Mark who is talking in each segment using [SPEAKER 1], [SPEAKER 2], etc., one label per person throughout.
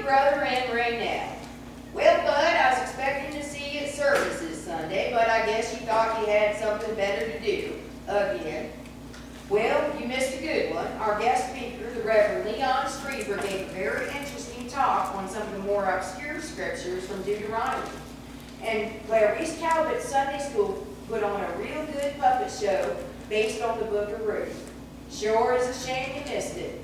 [SPEAKER 1] Brother and Raynell. Well, Bud, I was expecting to see you at services Sunday, but I guess you thought you had something better to do. Again. Well, you missed a good one. Our guest speaker, the Reverend Leon Strieber, gave a very interesting talk on some of the more obscure scriptures from Deuteronomy. And Clarice Calvert's Sunday School put on a real good puppet show based on the book of Ruth. Sure is a shame you missed it.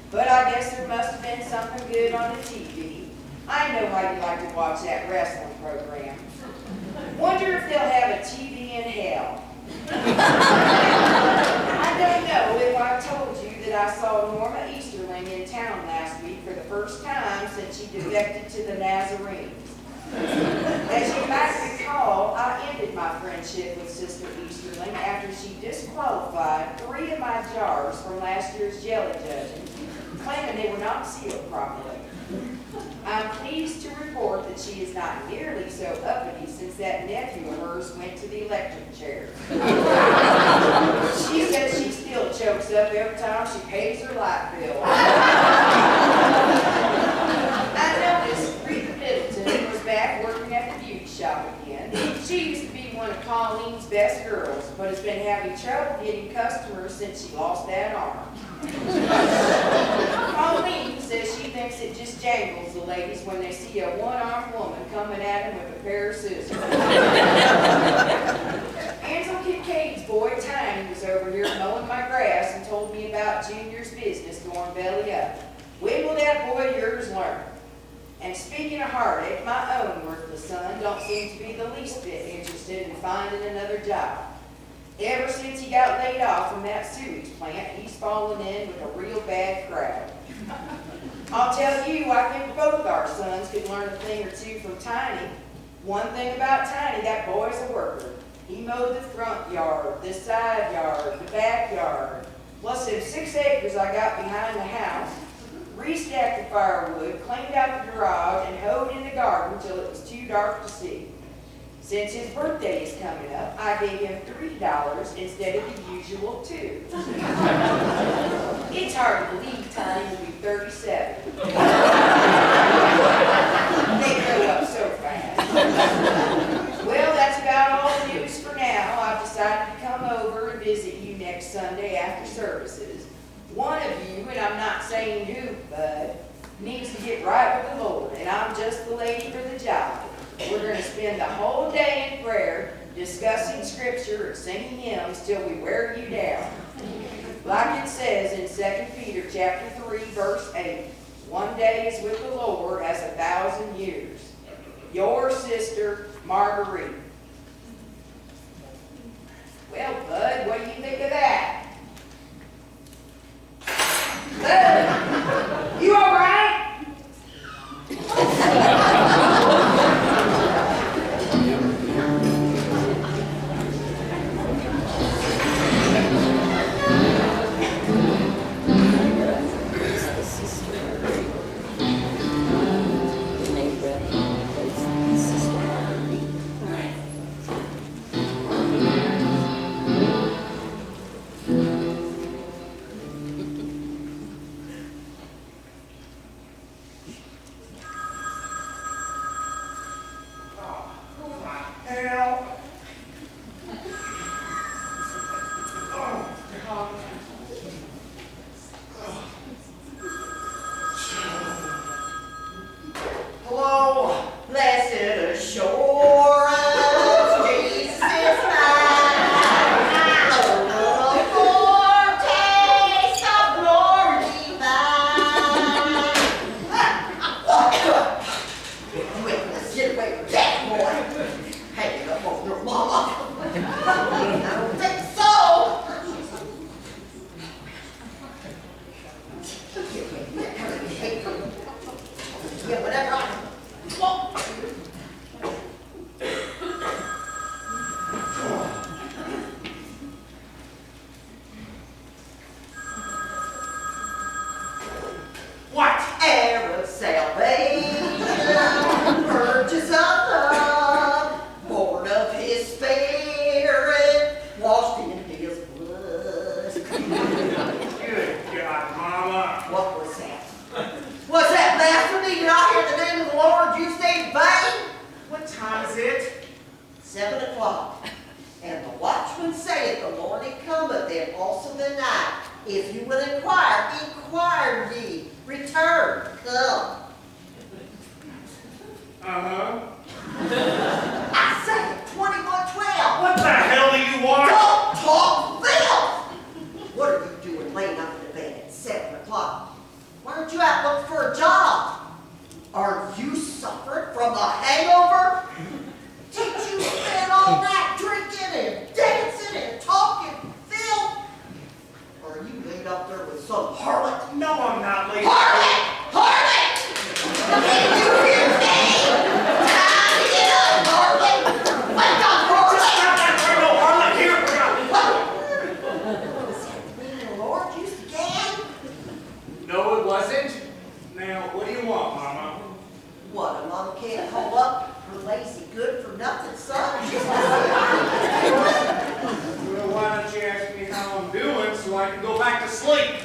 [SPEAKER 1] But I guess there must have been something good on the TV. I know how you like to watch that wrestling program. Wonder if they'll have a TV in hell. I don't know if I told you that I saw Norma Easterling in town last week for the first time since she defected to the Nazarenes. As you might recall, I ended my friendship with Sister Easterling after she disqualified 3 of my jars from last year's jelly judging, claiming they were not sealed properly. I'm pleased to report that she is not nearly so uppity since that nephew of hers went to the electric chair. She says she still chokes up every time she pays her light bill. I noticed Rita Middleton was back working at the beauty shop again. She used to be one of Colleen's best girls, but has been having trouble getting customers since she lost that arm. Colleen says she thinks it just jangles the ladies when they see a one-armed woman coming at them with a pair of scissors. Ansel Kincaid's boy Tiny was over here mowing my grass and told me about Junior's business going belly up. When will that boy of yours learn? And speaking of heartache, my own worthless son don't seem to be the least bit interested in finding another job. Ever since he got laid off from that sewage plant, he's fallen in with a real bad crowd. I'll tell you, I think both our sons could learn a thing or two from Tiny. One thing about Tiny, that boy's a worker. He mowed the front yard, the side yard, the backyard, plus them 6 acres I got behind the house, restacked the firewood, cleaned out the garage, and hoed in the garden till it was too dark to see. Since his birthday is coming up, I gave him $3 instead of the usual $2. It's hard to believe Tiny will be 37. They grow up so fast. Well, that's about all the news for now. I've decided to come over and visit you next Sunday after services. One of you, and I'm not saying who, Bud, needs to get right with the Lord, and I'm just the lady for the job. We're going to spend the whole day in prayer, discussing scripture, and singing hymns till we wear you down. Like it says in 2 Peter chapter 3, verse 8, one day is with the Lord as 1,000 years. Your sister, Marguerite. Well, Bud, what do you think of that? Bud, you all right?
[SPEAKER 2] Was that blasphemy? Did I you out looking for a job? Are you suffering from a hangover? Did you spend all night drinking and dancing and talking filth? Or are you laid up there with some harlot?
[SPEAKER 3] No, I'm not late.
[SPEAKER 2] Harlot! Harlot! Did you hear me? Time to get up, harlot! Wake up, harlot!
[SPEAKER 3] Just stop that for no harlot here.
[SPEAKER 2] Was that the meaning of Lord used again?
[SPEAKER 3] No, it wasn't. Now, what do you want, Mama?
[SPEAKER 2] What, a mom can't hold up her lazy good-for-nothing son?
[SPEAKER 3] Well, why don't you ask me how I'm doing so I can go back to sleep?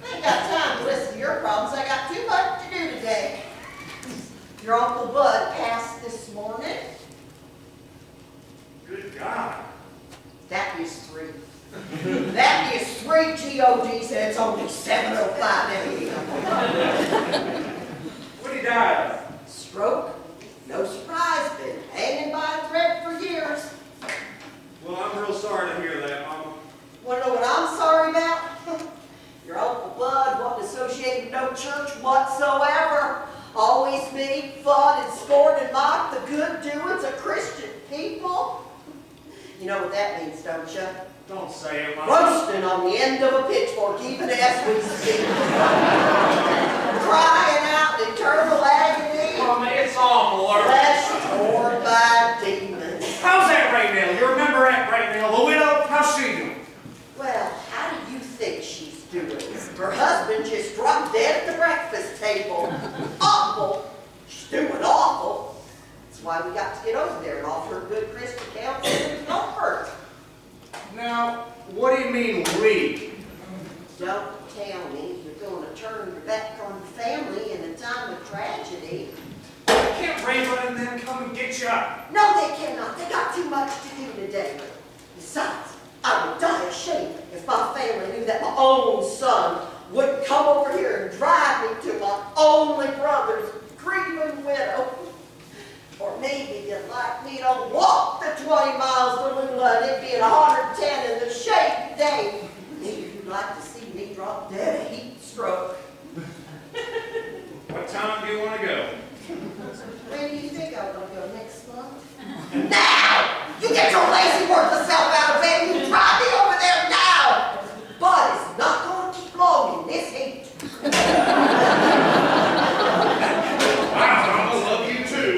[SPEAKER 2] I ain't got time to listen to your problems. I got too much to do today. Your Uncle Bud passed this morning.
[SPEAKER 3] Good God.
[SPEAKER 2] That is 3. That is 3 GODs, and it's only 7:05 a.m.
[SPEAKER 3] What did he die of?
[SPEAKER 2] Stroke? No surprise, been hanging by a thread for years.
[SPEAKER 3] Well, I'm real sorry to hear that, Mama.
[SPEAKER 2] Want to know what I'm sorry about? Your Uncle Bud wasn't associated with no church whatsoever. Always made fun and scorned and mocked the good doings of Christian people. You know what that means, don't you?
[SPEAKER 3] Don't say it, Mama.
[SPEAKER 2] Roasting on the end of a pitchfork, even as we speak. Crying out in eternal agony.
[SPEAKER 3] Mama, it's awful.
[SPEAKER 2] Flesh torn by demons.
[SPEAKER 3] How's that Raynell? You remember Aunt Raynell, the widow? How's she doing?
[SPEAKER 2] Well, how do you think she's doing? Her husband just dropped dead at the breakfast table. Awful. She's doing awful. That's why we got to get over there and offer her good Christian counsel and comfort.
[SPEAKER 3] Now, what do you mean, we?
[SPEAKER 2] Don't tell me you're going to turn your back on your family in a time of tragedy.
[SPEAKER 3] Can't Raybud and them come and get you up?
[SPEAKER 2] No, they cannot. They got too much to do today. Besides, I would die of shame if my family knew that my own son would come over here and drive me to my only brother's grieving widow. Or maybe they'd like me to walk the 20 miles to Lula and it being 110 in the shade day. Maybe you'd like to see me drop dead of heat stroke.
[SPEAKER 3] What time do you want to go?
[SPEAKER 2] When do you think I want to go, next month? Now! You get your lazy worthless self out of bed and you drive me over there now! Bud is not going to keep long in this heat.
[SPEAKER 3] Wow, Mama, love you too.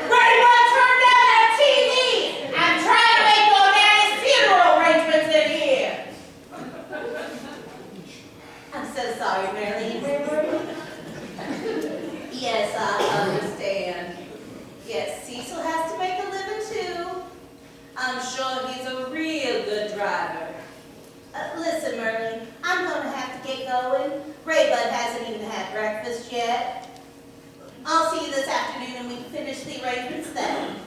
[SPEAKER 4] Ready, one, turn down that TV! I'm trying to Listen, Merlin, I'm going to have to get going. Raybud hasn't even had breakfast yet. I'll see you this afternoon and we can finish the arrangements then.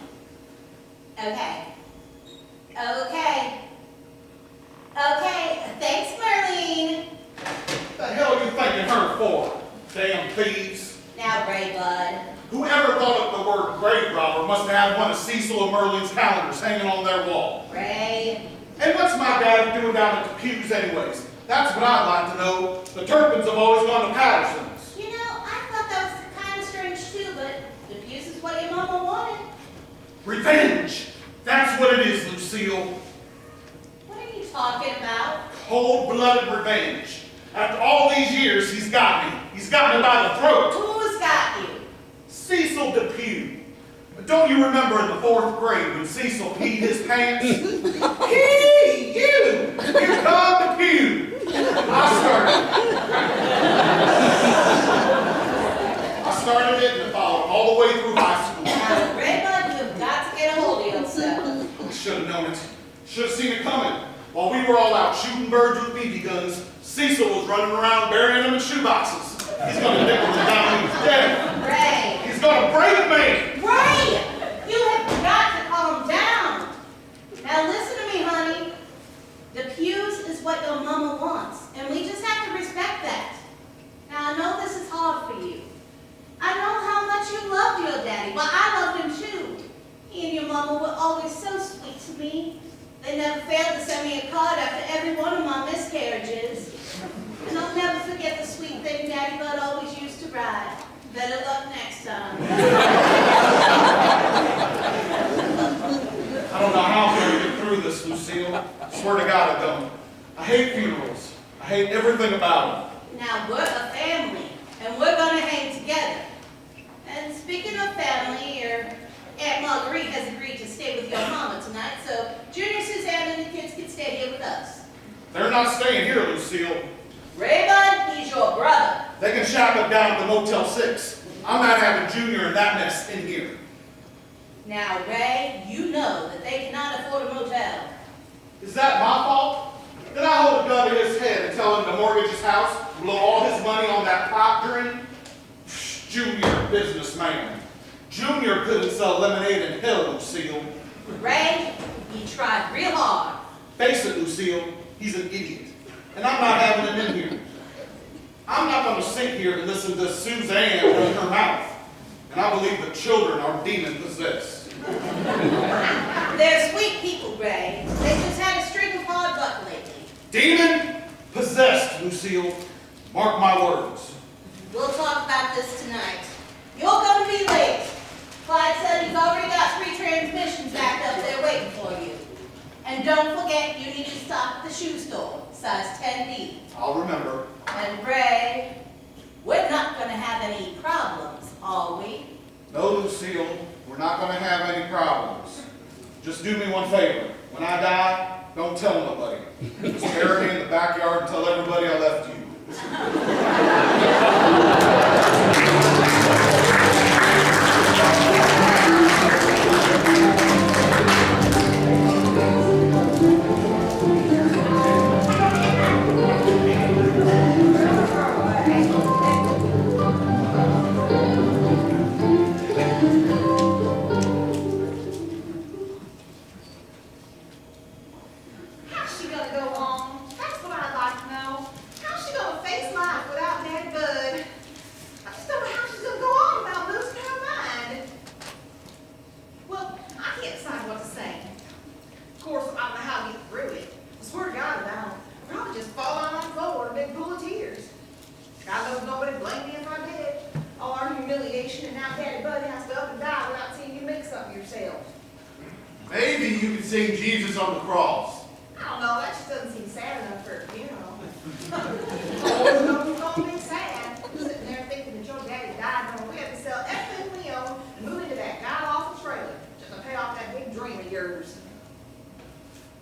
[SPEAKER 4] Okay. Okay. Okay. Thanks, Merlin.
[SPEAKER 3] What the hell are you thinking her for? Damn thieves.
[SPEAKER 4] Now, Raybud.
[SPEAKER 3] Whoever thought up the word grave robber must have had one of Cecil and Merlin's calendars hanging on their wall.
[SPEAKER 4] Ray.
[SPEAKER 3] And what's my dad doing down at the pews anyways? That's what I'd like to know. The Turpins have always gone to Patterson's.
[SPEAKER 4] You know, I thought that was kind of strange too, but the Pews is what your mama wanted.
[SPEAKER 3] Revenge! That's what it is, Lucille.
[SPEAKER 4] What are you talking about?
[SPEAKER 3] Cold-blooded revenge. After all these years, he's got me. He's got me by the throat.
[SPEAKER 4] Who's got you?
[SPEAKER 3] Cecil DePew. Don't you remember in the 4th grade when Cecil peed his pants? Hey, you! Here come DePew! I started it and followed all the way through high school.
[SPEAKER 4] Now, Raybud, you've got to get a hold of yourself.
[SPEAKER 3] I should have known it. Should have seen it coming. While we were all out shooting birds with BB guns, Cecil was running around burying them in shoeboxes. He's gonna nickel me down when he's dead.
[SPEAKER 4] Ray.
[SPEAKER 3] He's gonna break me!
[SPEAKER 4] Ray! You have got to calm down. Now listen to me, honey. The Pews is what your mama wants, and we just have to respect that. Now I know this is hard for you. I know how much you loved your daddy, but I loved him too. He and your mama were always so sweet to me. They never failed to send me a card after every one of my miscarriages. And I'll never forget the sweet thing Daddy Bud always used to write. Better luck next time.
[SPEAKER 3] I don't know how I'm going to get through this, Lucille. Swear to God I don't. I hate funerals. I hate everything about them.
[SPEAKER 4] Now, we're a family, and we're going to hang together. And speaking of family, your Aunt Marguerite has agreed to stay with your mama tonight, so Junior, Suzanne, and the kids can stay here with us.
[SPEAKER 3] They're not staying here, Lucille.
[SPEAKER 4] Raybud, he's your brother.
[SPEAKER 3] They can shack up down at the Motel 6. I'm not having Junior and that mess in here.
[SPEAKER 4] Now, Ray, you know that they cannot afford a motel.
[SPEAKER 3] Is that my fault? Did I hold a gun to his head and tell him to mortgage his house, blow all his money on that pipe dream? Junior, businessman. Junior couldn't sell lemonade in hell, Lucille.
[SPEAKER 4] Ray, he tried real hard.
[SPEAKER 3] Face it, Lucille, he's an idiot. And I'm not having him in here. I'm not going to sit here and listen to Suzanne run her mouth. And I believe that children are demon-possessed.
[SPEAKER 4] They're sweet people, Ray. They just had a string of hard luck lately.
[SPEAKER 3] Demon-possessed, Lucille. Mark my words.
[SPEAKER 4] We'll talk about this tonight. You're going to be late. Clyde said he's already got 3 transmissions backed up there waiting for you. And don't forget, you need to stop at the shoe store, size 10B.
[SPEAKER 3] I'll remember.
[SPEAKER 4] And Ray, we're not going to have any problems, are we?
[SPEAKER 3] No, Lucille, we're not going to have any problems. Just do me one favor. When I die, don't tell nobody. Just bury me in the backyard and tell everybody I left you.
[SPEAKER 5] How's she gonna go on? That's what I'd like to know. How's she gonna face life without Daddy Bud? I just don't know how she's gonna go on without losing her mind. Well, I can't decide what to say. Of course, I don't know how to get through it. I swear to God, I don't. I'd probably just fall on my floor in a big pool of tears. God knows nobody blamed me if I did. All our humiliation, and now Daddy Bud has to up and die without seeing you make something yourself.
[SPEAKER 3] Maybe you could sing Jesus on the cross.
[SPEAKER 5] I don't know, that just doesn't seem sad enough for a funeral. Oh, no, it's gonna be sad. Sitting there thinking that your daddy died and we had to sell everything we own and move into that god-awful trailer just to pay off that big dream of yours.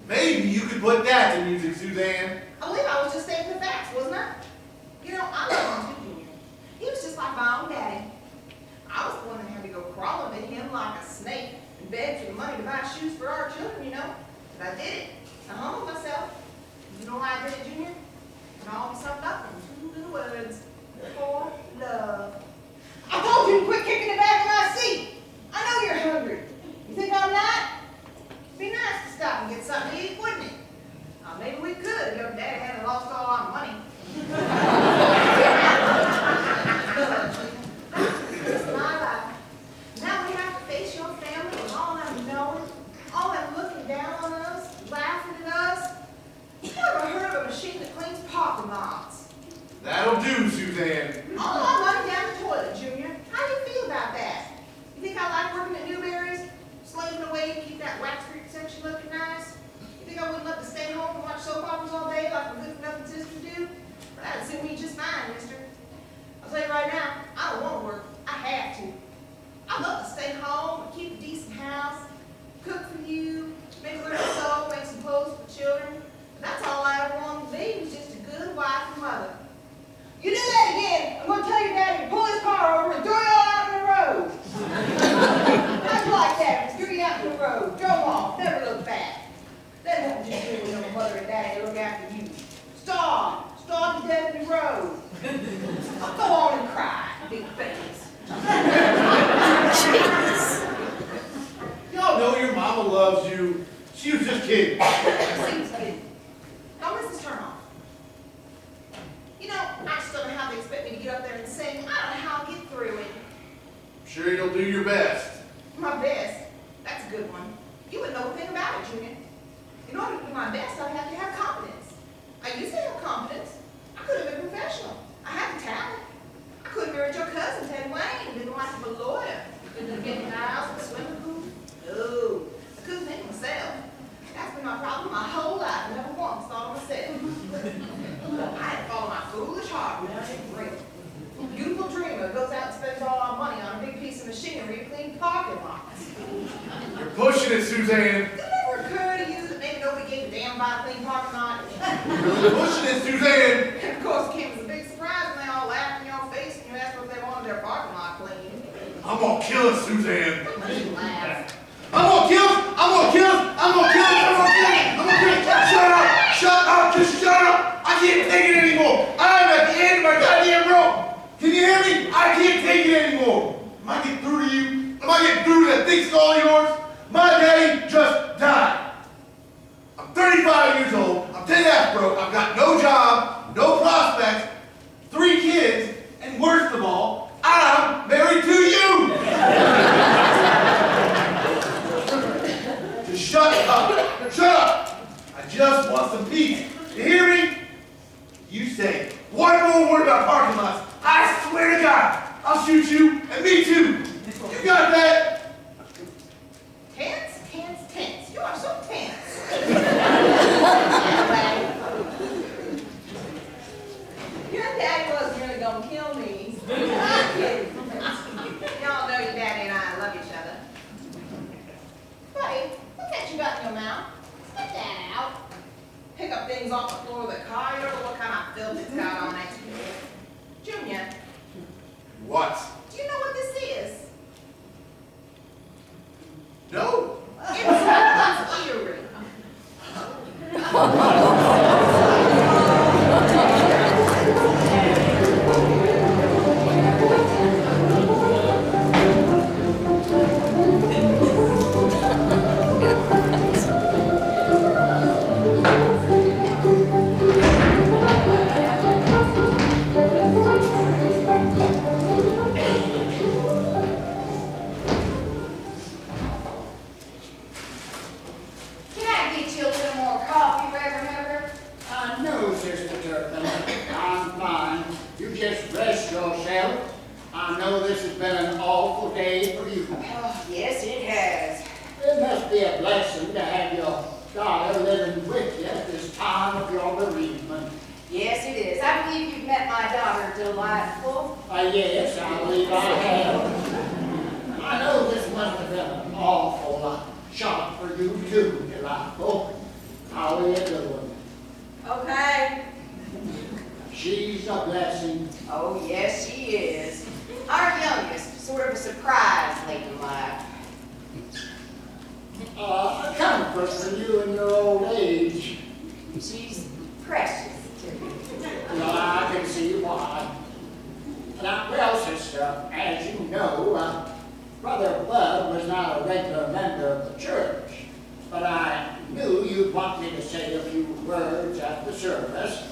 [SPEAKER 3] Maybe you could put that to music, Suzanne.
[SPEAKER 5] I believe I was just stating the facts, wasn't I? You know, I love him too, Junior. He was just like my own daddy. I was the one that had to go crawling to him like a snake and beg for the money to buy shoes for our children, you know. But I did it. I humbled myself. You know why I did it, Junior? And all summed up in 2 little words. For love. I told you to quit kicking the back of my seat. I know you're hungry. You think I'm not? It'd be nice to stop and get something to eat, wouldn't it? Maybe we could if your daddy hadn't lost all our money. It's my life. Now we have to face your family and all them knowing, all them looking down on us, laughing at us. You ever heard of a machine that cleans parking lots?
[SPEAKER 3] That'll do, Suzanne.
[SPEAKER 5] All our money down the toilet, Junior. How do you feel about that? You think I like working at Newberry's? Slaving away to keep that wax street section looking nice? You think I wouldn't love to stay home and watch soap operas all day like my good-for-nothing sisters do? But that'd suit me just fine, mister. I'll tell you right now, I don't want to work. I have to. I love to stay home and keep a decent house, cook for you, make a little soap, make some clothes for the children. But that's all I ever wanted to be was just a good wife and mother. You do that again, I'm going to tell your daddy to pull his car over and throw you all out in the road. How'd you like that? Threw you out in the road, drove off, never looked back. That won't just do with your mother and daddy to look after you. Starve to death in the road. I'll go on and cry, big face.
[SPEAKER 3] Y'all know your mama loves you. She was just kidding.
[SPEAKER 5] Seems kidding. Now where's this turn off? You know, I just don't know how they expect me to get up there and sing. I don't know how I'll get through it.
[SPEAKER 3] I'm sure you'll do your best.
[SPEAKER 5] My best? That's a good one. You wouldn't know a thing about it, Junior. In order to do my best, I'd have to have confidence. I used to have confidence. I could have been professional. I had the talent. I could have married your cousin, Ted Wayne, and been the wife of a lawyer. Couldn't have been in the house with a swimming pool. No, I couldn't think of myself. That's been my problem my whole life. I never once thought of myself. I had to follow my foolish heart without a dream. A beautiful dreamer goes out and spends all our money on a big piece of machinery to clean parking lots.
[SPEAKER 3] You're pushing it, Suzanne.
[SPEAKER 5] Did it ever occur to you that maybe nobody gave a damn about a clean parking lot?
[SPEAKER 3] You're pushing it, Suzanne.
[SPEAKER 5] And of course, it came as a big surprise when they all laughed in your face and you asked them if they wanted their parking lot cleaned.
[SPEAKER 3] I'm gonna kill it, Suzanne.
[SPEAKER 5] You laugh.
[SPEAKER 3] I'm gonna kill it. I'm gonna kill it. I'm gonna kill it. I'm gonna kill it. I'm gonna kill it. Shut up. Shut up. Just shut up. I can't take it anymore. I'm at the end of my goddamn rope. Can you hear me? I can't take it anymore. Am I getting through to you? Am I getting through to that thick skull of yours? My daddy just died. I'm 35 years old. I'm 10 broke. I've got no job, no prospects, 3 kids, and worst of all, I'm married to you. Just shut up. Shut up. I just want some peace. You hear me? You say one more word about parking lots. I swear to God, I'll shoot you, and me too. You got that?
[SPEAKER 5] Tense, tense, tense. You are so tense. Your daddy wasn't really gonna kill me. I'm kidding. Y'all know your daddy and I love each other. Buddy, look at you got in your mouth. Spit that out. Pick up things off the floor of the car. You don't know what kind of filth it's got on next to it. Junior,
[SPEAKER 3] What?
[SPEAKER 5] do you know what this is?
[SPEAKER 3] No.
[SPEAKER 5] It's someone's earring.
[SPEAKER 6] No, Sister Turpin, I'm fine. You just rest yourself. I know this has been an awful day for you.
[SPEAKER 1] Oh, yes, it has.
[SPEAKER 6] It must be a blessing to have your daughter living with you at this time of your bereavement.
[SPEAKER 1] Yes, it is. I believe you've met my daughter, Delightful.
[SPEAKER 6] Yes, I believe I have. I know this must have been an awful shock for you too, Delightful. How are you doing?
[SPEAKER 1] Okay.
[SPEAKER 6] She's a blessing.
[SPEAKER 1] Oh, yes, she is. Our youngest, sort of a surprise late in life.
[SPEAKER 6] A comfort for you in your old age.
[SPEAKER 1] She's
[SPEAKER 6] you'd want me to say a few words at the service,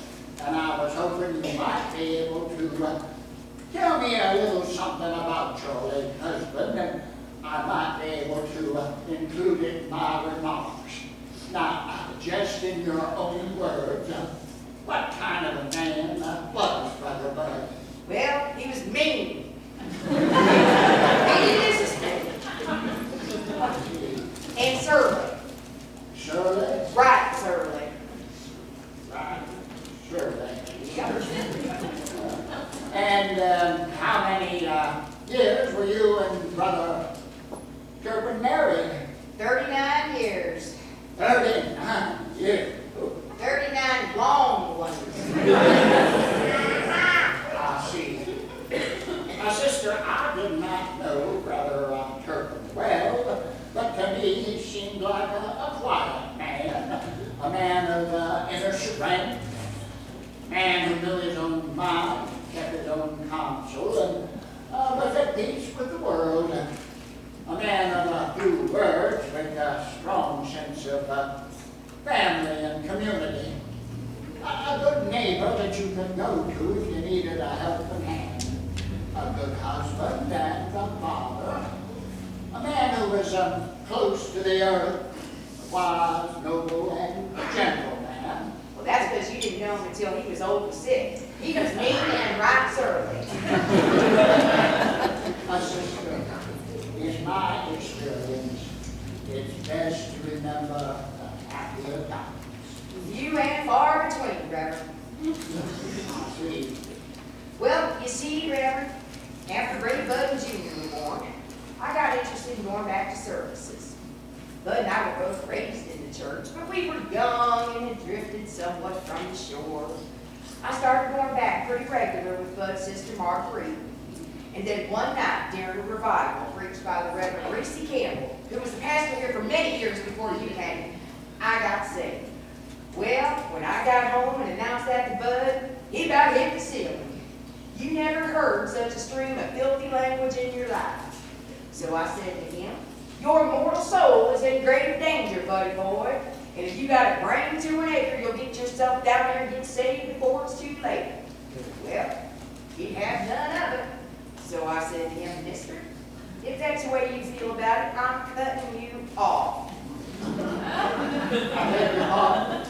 [SPEAKER 6] and I was hoping you might be able to tell me a little something about your late husband, and I might be able to include it in my remarks. Now, just in your own words, what kind of a man was Brother Bud?
[SPEAKER 1] Well, he was mean. Mean businessman. And surly.
[SPEAKER 6] Shirley?
[SPEAKER 1] Right, surly.
[SPEAKER 6] Right, Shirley.
[SPEAKER 1] Yep.
[SPEAKER 6] And how many years were you and Brother Turpin married?
[SPEAKER 1] 39 years.
[SPEAKER 6] 39 years.
[SPEAKER 1] 39 long ones.
[SPEAKER 6] I see. Sister, I did not know Brother Turpin well, but to me he seemed like a quiet man, a man of inner strength, a man who knew his own mind, kept his own counsel, and was at peace with the world. A man of a few words with a strong sense of family and community. A good neighbor that you could go to if you needed a helping hand. A good husband and a father. A man who was close to the earth, a wise, noble, and gentle man.
[SPEAKER 1] Well, that's because you didn't know him until he was old and sick. He was mean and right surly.
[SPEAKER 6] A sister, in my experience, it's best to remember the happier times.
[SPEAKER 1] Few and far between, Reverend.
[SPEAKER 6] I see.
[SPEAKER 1] Well, you see, Reverend, after Brady Bud and Junior were born, I got interested in going back to services. Bud and I were both raised in the church, but we were young and had drifted somewhat from the shore. I started going back pretty regular with Bud's sister Marguerite. And then one night during a revival preached by the Reverend Reese Campbell, who was the pastor here for many years before you came, I got saved. Well, when I got home and announced that to Bud, he about hit the ceiling. You never heard such a stream of filthy language in your life. So I said to him, your mortal soul is in grave danger, buddy boy. And if you got a brain to an acre, you'll get yourself down there and get saved before it's too late. Well, he'd have none of it. So I said to him, mister, if that's the way you feel about it, I'm cutting you off.
[SPEAKER 6] I beg your pardon.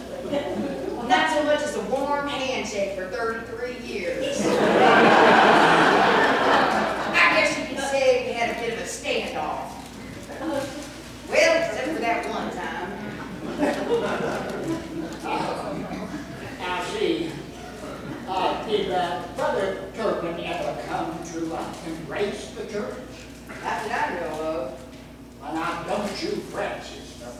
[SPEAKER 1] Not so much as a warm handshake for 33 years. I guess you could say we had a bit of a standoff. Well, except for that one time.
[SPEAKER 6] I see. Did Brother Turpin ever come to embrace the church?
[SPEAKER 1] Not that I know of.
[SPEAKER 6] Well, now, don't you fret, sister.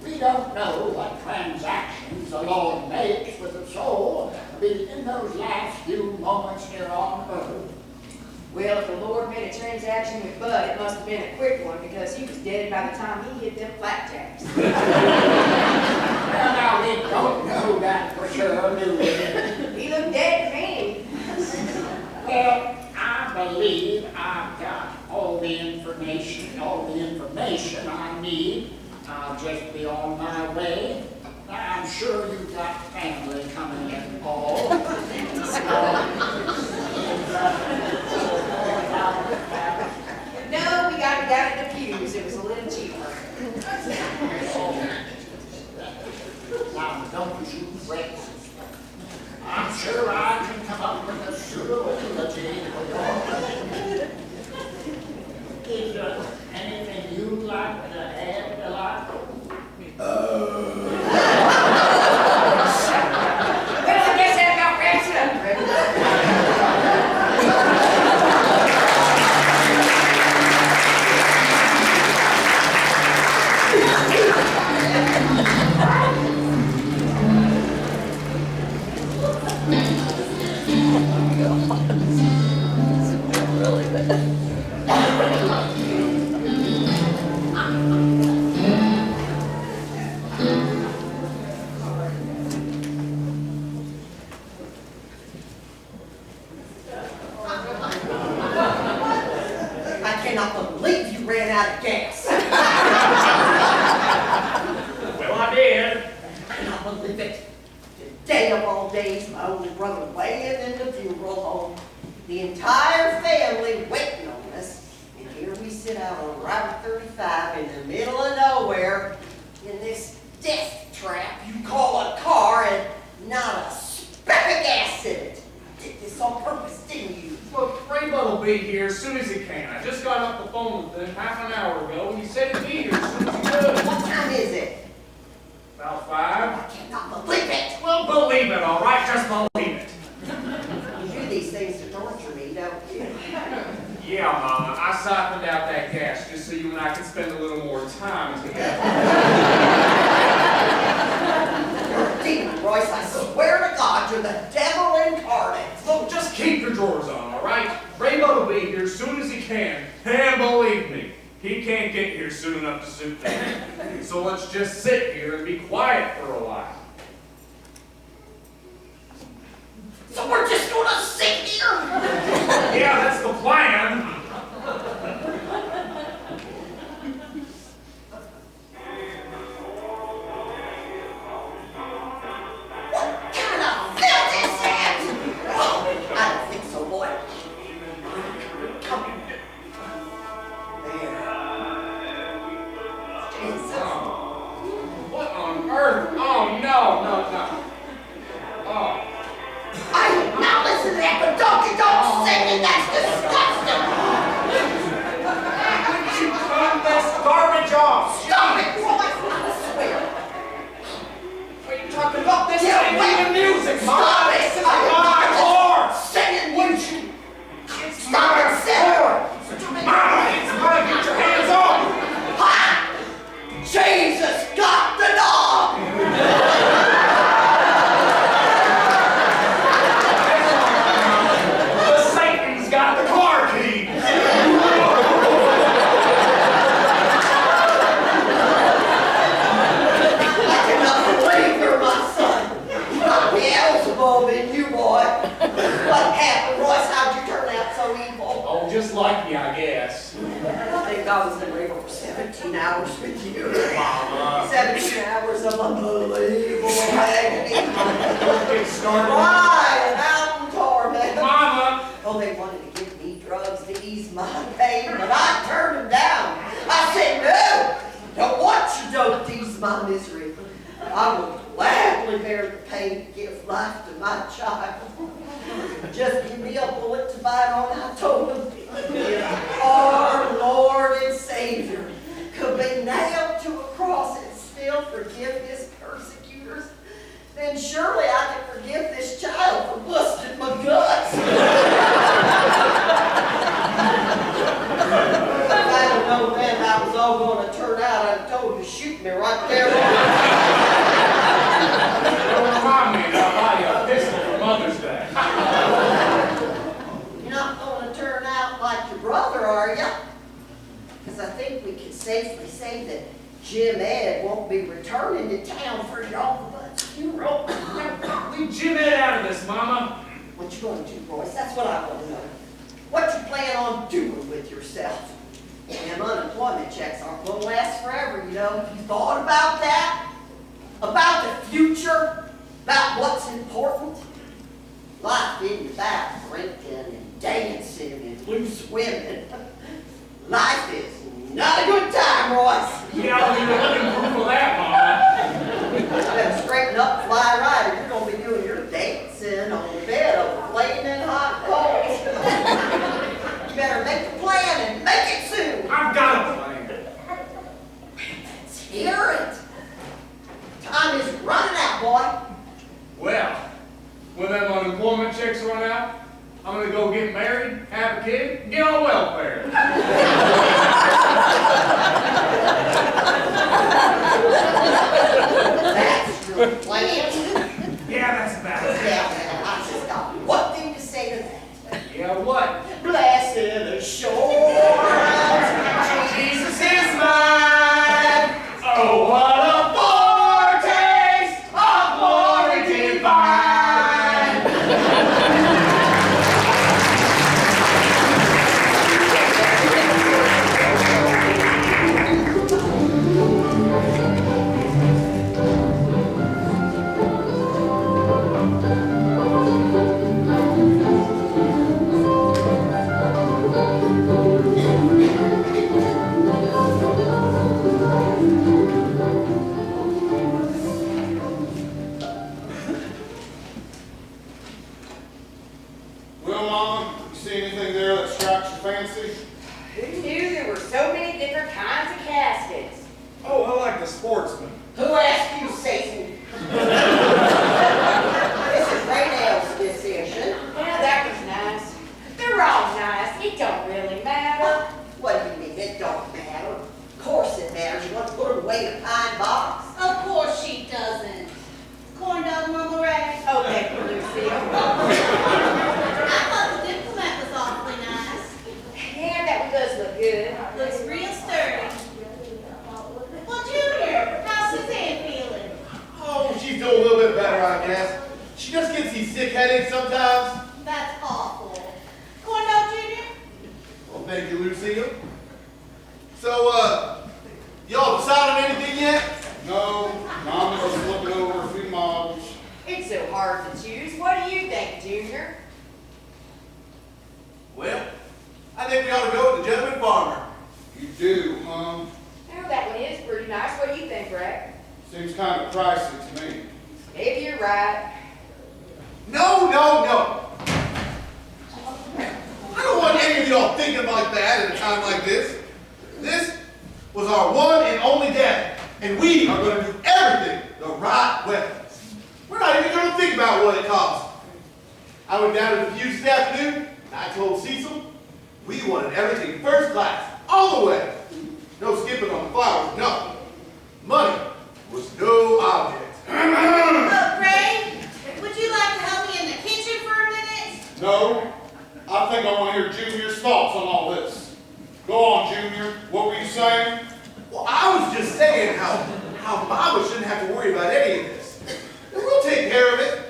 [SPEAKER 6] We don't know what transactions the Lord makes with the soul in those last few moments here on earth.
[SPEAKER 1] Well, if the Lord made a transaction with Bud, it must have been a quick one because he was dead by the time he hit them flapjacks.
[SPEAKER 6] Well, now, we don't know that for sure, do we?
[SPEAKER 1] He looked dead to me.
[SPEAKER 6] Well, I believe I've got all the information I need. I'll just be on my way. I'm sure you've got family coming in all.
[SPEAKER 1] No, we got it down at the pews. It was a little cheaper.
[SPEAKER 6] Now, don't you fret, sister. I'm sure I can come up with a suitable eulogy for your. Is there anything you'd like to add, Delilah?
[SPEAKER 1] Well, I guess that about wraps it up, Reverend.
[SPEAKER 2] day of all days, my only brother laying in the funeral home, the entire family waiting on us, and here we sit out on Route 35 in the middle of nowhere in this death trap you call a car and not a speck of gas in it. You did this on purpose, didn't you?
[SPEAKER 7] Look, Rainbow will be here as soon as he can. I just got off the phone with him half an hour ago, and he said he'd be here as soon as he could.
[SPEAKER 2] What time is it?
[SPEAKER 7] About
[SPEAKER 2] I
[SPEAKER 7] 5.
[SPEAKER 2] cannot believe it.
[SPEAKER 7] Well, believe it, all right? Just believe it.
[SPEAKER 2] You do these things to torture me, don't you?
[SPEAKER 7] Yeah, Mama, I siphoned out that gas just so you and I could spend a little more time together.
[SPEAKER 2] You're a demon, Royce. I swear to God, you're the devil incarnate.
[SPEAKER 7] Look, just keep your drawers on, all right? Rainbow will be here as soon as he can, and believe me, he can't get here soon enough to suit me. So let's just sit here and be quiet for a while.
[SPEAKER 2] So we're just gonna sit here?
[SPEAKER 7] Yeah, that's the plan.
[SPEAKER 2] What kind of filth is that? Oh, I don't think so, boy. Come here. There. Jesus.
[SPEAKER 7] Oh, what on earth? Oh, no. Oh.
[SPEAKER 2] Now listen to that, but don't sing it. That's disgusting.
[SPEAKER 7] Would you turn this garbage off?
[SPEAKER 2] Stop it, Royce. I swear.
[SPEAKER 7] What are you talking about? This
[SPEAKER 2] Yeah,
[SPEAKER 7] ain't
[SPEAKER 2] wait.
[SPEAKER 7] even music, Mom.
[SPEAKER 2] Stop it.
[SPEAKER 7] This is my car.
[SPEAKER 2] Singing, would you?
[SPEAKER 7] It's
[SPEAKER 2] Stop
[SPEAKER 7] my
[SPEAKER 2] it,
[SPEAKER 7] car.
[SPEAKER 2] Sarah.
[SPEAKER 7] Mama, it's mine. Get your hands off.
[SPEAKER 2] Ha! Jesus got the dog!
[SPEAKER 7] The Satan's got the car keys.
[SPEAKER 2] I cannot believe you're my son. You got Beelzebub in you, boy. What happened, Royce? How'd you turn out so evil?
[SPEAKER 7] Oh, just like you, I guess.
[SPEAKER 2] I think I was in labor for 17 hours with you.
[SPEAKER 7] Mama.
[SPEAKER 2] 17 hours of unbelievable agony.
[SPEAKER 7] Don't get started.
[SPEAKER 2] Crying out in torment.
[SPEAKER 7] Mama.
[SPEAKER 2] Oh, they wanted to give me drugs to ease my pain, but I turned them down. I said, no, don't want your dope to ease my misery. I will gladly bear the pain to give life to my child. Just give me a bullet to bite on. I told him, if our Lord and Savior could be nailed to a cross and still forgive his persecutors, then surely I can forgive this child for busting my guts. If I'd have known then how it was all going to turn out, I'd have told you to shoot me right there.
[SPEAKER 7] Don't remind me, and I'll buy you a pistol for Mother's Day.
[SPEAKER 2] You're not going to turn out like your brother, are you? Because I think we can safely say that Jim Ed won't be returning to town for your Uncle Bud's funeral.
[SPEAKER 7] Leave Jim Ed out of this, Mama.
[SPEAKER 2] What you going to do, Royce? That's what I want to know. What you plan on doing with yourself? Them unemployment checks aren't going to last forever, you know. You thought about that? About the future? About what's important? Life isn't about drinking and dancing and loose women. Life is not a good time, Royce.
[SPEAKER 7] Yeah, you're looking proof of that, Mama.
[SPEAKER 2] You better straighten up, fly right, or you're going to be doing your dancing on the bed of flaming hot coals. You better make a plan and make it soon.
[SPEAKER 7] I've got a plan.
[SPEAKER 2] Let's hear it. Time is running out, boy.
[SPEAKER 7] Well, when them unemployment checks run out, I'm gonna go get married, have a kid, and get on welfare.
[SPEAKER 2] That's your plan.
[SPEAKER 7] Yeah, that's about it.
[SPEAKER 2] Yeah, I just got one thing to say to that.
[SPEAKER 7] Yeah, what?
[SPEAKER 2] Blessed assurance, Jesus is mine.
[SPEAKER 7] Oh, what a foretaste of glory divine!
[SPEAKER 3] see anything there that strikes your fancy?
[SPEAKER 1] Who knew there were so many different kinds of caskets?
[SPEAKER 7] Oh, I like the sportsman.
[SPEAKER 2] Who asked you, Satan? This is Raynell's decision.
[SPEAKER 1] Yeah, that was nice. They're all nice. It don't really matter.
[SPEAKER 2] What do you mean it don't matter? Of course it matters. You want to put them away in a pine box?
[SPEAKER 4] Of course she doesn't. Corn dog, Mama Ray.
[SPEAKER 1] Oh, thank you, Lucille.
[SPEAKER 4] I thought the diplomat was awfully nice.
[SPEAKER 1] Yeah, that one does look good.
[SPEAKER 4] Looks real sturdy. Well, Junior, how's Suzanne feeling?
[SPEAKER 8] Oh, she's doing a little bit better, I guess. She just gets these sick headaches sometimes.
[SPEAKER 4] That's awful. Corn dog, Junior?
[SPEAKER 8] Well, thank you, Lucille. So, y'all decided on anything yet?
[SPEAKER 3] No, Mama's just looking over a few models.
[SPEAKER 1] It's so hard to choose. What do you think, Junior?
[SPEAKER 8] Well, I think we ought to go with the gentleman farmer.
[SPEAKER 3] You do, huh?
[SPEAKER 1] Oh, that one is pretty nice. What do you think, Greg?
[SPEAKER 3] Seems kind of pricey to me.
[SPEAKER 1] Maybe you're right.
[SPEAKER 8] No, no, no. I don't want any of y'all thinking like that at a time like this. This was our one and only day, and we are going to do everything the right way. We're not even going to think about what it costs. I went down to the Fuse this afternoon, and I told Cecil we wanted everything first class, all the way. No skipping on the flowers, no. Money was no object.
[SPEAKER 4] Oh, Ray, would you like to help me in the kitchen for a minute?
[SPEAKER 3] No, I think I want to hear Junior's thoughts on all this. Go on, Junior. What were you saying?
[SPEAKER 8] Well, I was just saying how Mama shouldn't have to worry about any of this. And we'll take care of it.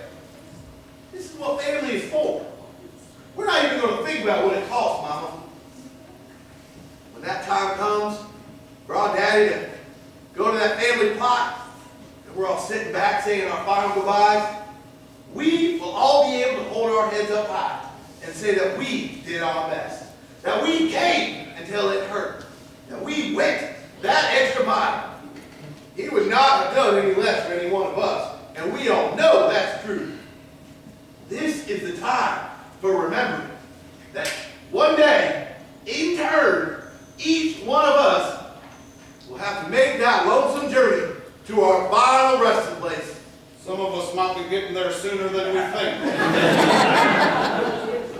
[SPEAKER 8] This is what family is for. We're not even going to think about what it costs, Mama. When that time comes for our daddy to go to that family plot, and we're all sitting back saying our final goodbyes, we will all be able to hold our heads up high and say that we did our best. That we came until it hurt. That we went that extra mile. He would not have done any less for any one of us. And we all know that's true. This is the time for remembering that one day, in turn, each one of us will have to make that lonesome journey to our final resting place.
[SPEAKER 3] Some of us might be getting there sooner than we think.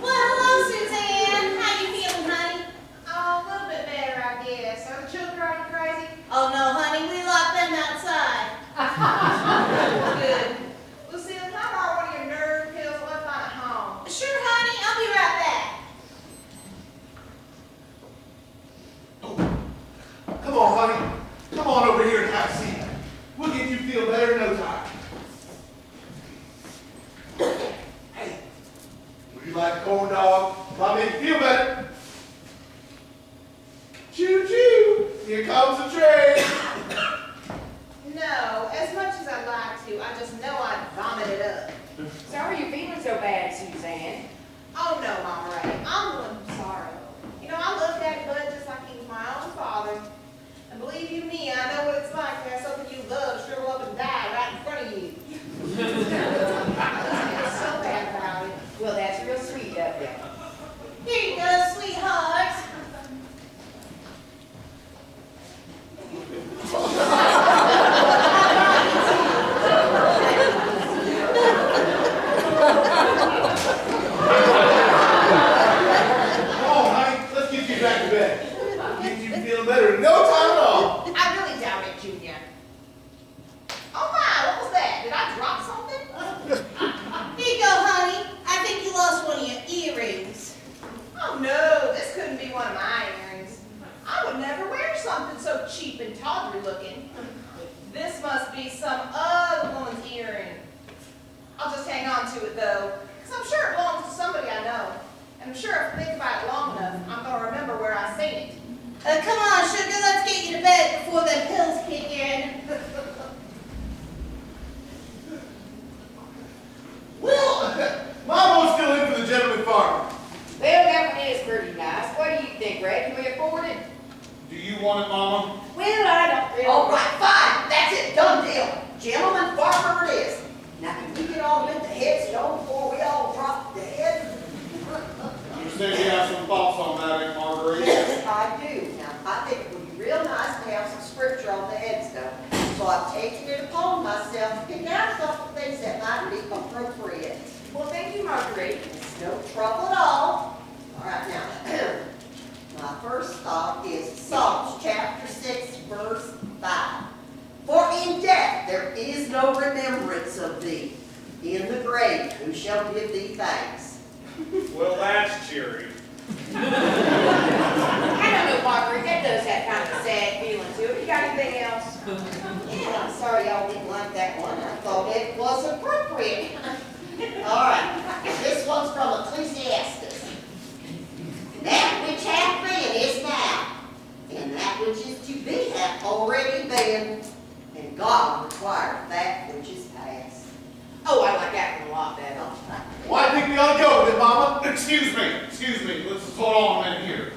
[SPEAKER 4] Well, hello, Suzanne. How you feeling, honey?
[SPEAKER 5] Oh, a little bit better, I guess. Are the children driving you crazy?
[SPEAKER 4] Oh, no, honey, we locked them outside.
[SPEAKER 5] Good. Lucille, can I borrow one of your nerve pills? I left mine at home.
[SPEAKER 4] Sure, honey, I'll be right back.
[SPEAKER 8] Come on, honey. Come on over here and have a seat. We'll get you feel better in no time. Hey, would you like a corn dog? I'll make you feel better. Choo-choo. Here comes the train.
[SPEAKER 5] No, as much as I'd like to, I just know I'd vomit it up.
[SPEAKER 1] So are you feeling so bad, Suzanne?
[SPEAKER 5] Oh no, Mama Ray, I'm the one who's sorry. You know, I love Daddy Bud just like he was my own father. And believe you me, I know what it's like to have something you love shrivel up and die right in front of you. I feel so bad about it.
[SPEAKER 1] Well, that's real sweet of you.
[SPEAKER 4] Here you go, sweetheart.
[SPEAKER 8] Come on, honey. Let's get you back to bed. I'll get you feeling better in no time at all.
[SPEAKER 5] I really doubt it, Junior. Oh my, what was that? Did I drop something?
[SPEAKER 4] Here you go, honey. I think you lost one of your earrings.
[SPEAKER 5] Oh no, this couldn't be one of my earrings. I would never wear something so cheap and tawdry looking. This must be some other woman's earring. I'll just hang on to it though, because I'm sure it belongs to somebody I know. And I'm sure if I think about it long enough, I'm going to remember where I seen it.
[SPEAKER 4] Come on, sugar, let's get you to bed before them pills kick in.
[SPEAKER 8] Well, Mama's still in for the gentleman farmer.
[SPEAKER 1] Well, that one is pretty nice. What do you think, Greg? Can we afford it?
[SPEAKER 3] Do you want it, Mama?
[SPEAKER 1] Well, I don't really.
[SPEAKER 2] All right, fine. That's it. Done deal. Gentleman farmer it is. Now, can we get all with the headstone before we all drop dead?
[SPEAKER 3] You said you have some thoughts on that, Aunt Marguerite.
[SPEAKER 2] Yes, I do. Now, I think it would be real nice to have some scripture on the headstone. So I've taken it upon myself to pick out a couple things that might be appropriate.
[SPEAKER 1] Well, thank you, Marguerite.
[SPEAKER 2] It's no trouble at all. All right, now, my first thought is Psalms chapter 6, verse 5. For in death there is no remembrance of thee. In the grave who shall give thee thanks?
[SPEAKER 7] Well, that's cheery.
[SPEAKER 1] I don't know, Marguerite, that does have kind of a sad feeling to it. You got anything else?
[SPEAKER 2] Yeah, I'm sorry y'all didn't like that one. I thought it was appropriate. All right, this one's from Ecclesiastes. That which hath been is now, and that which is to be hath already been, and God required that which is past.
[SPEAKER 1] Oh, I like that one a lot better.
[SPEAKER 8] Well, I think we ought to go with it, Mama.
[SPEAKER 3] Excuse me, let's hold on a minute here.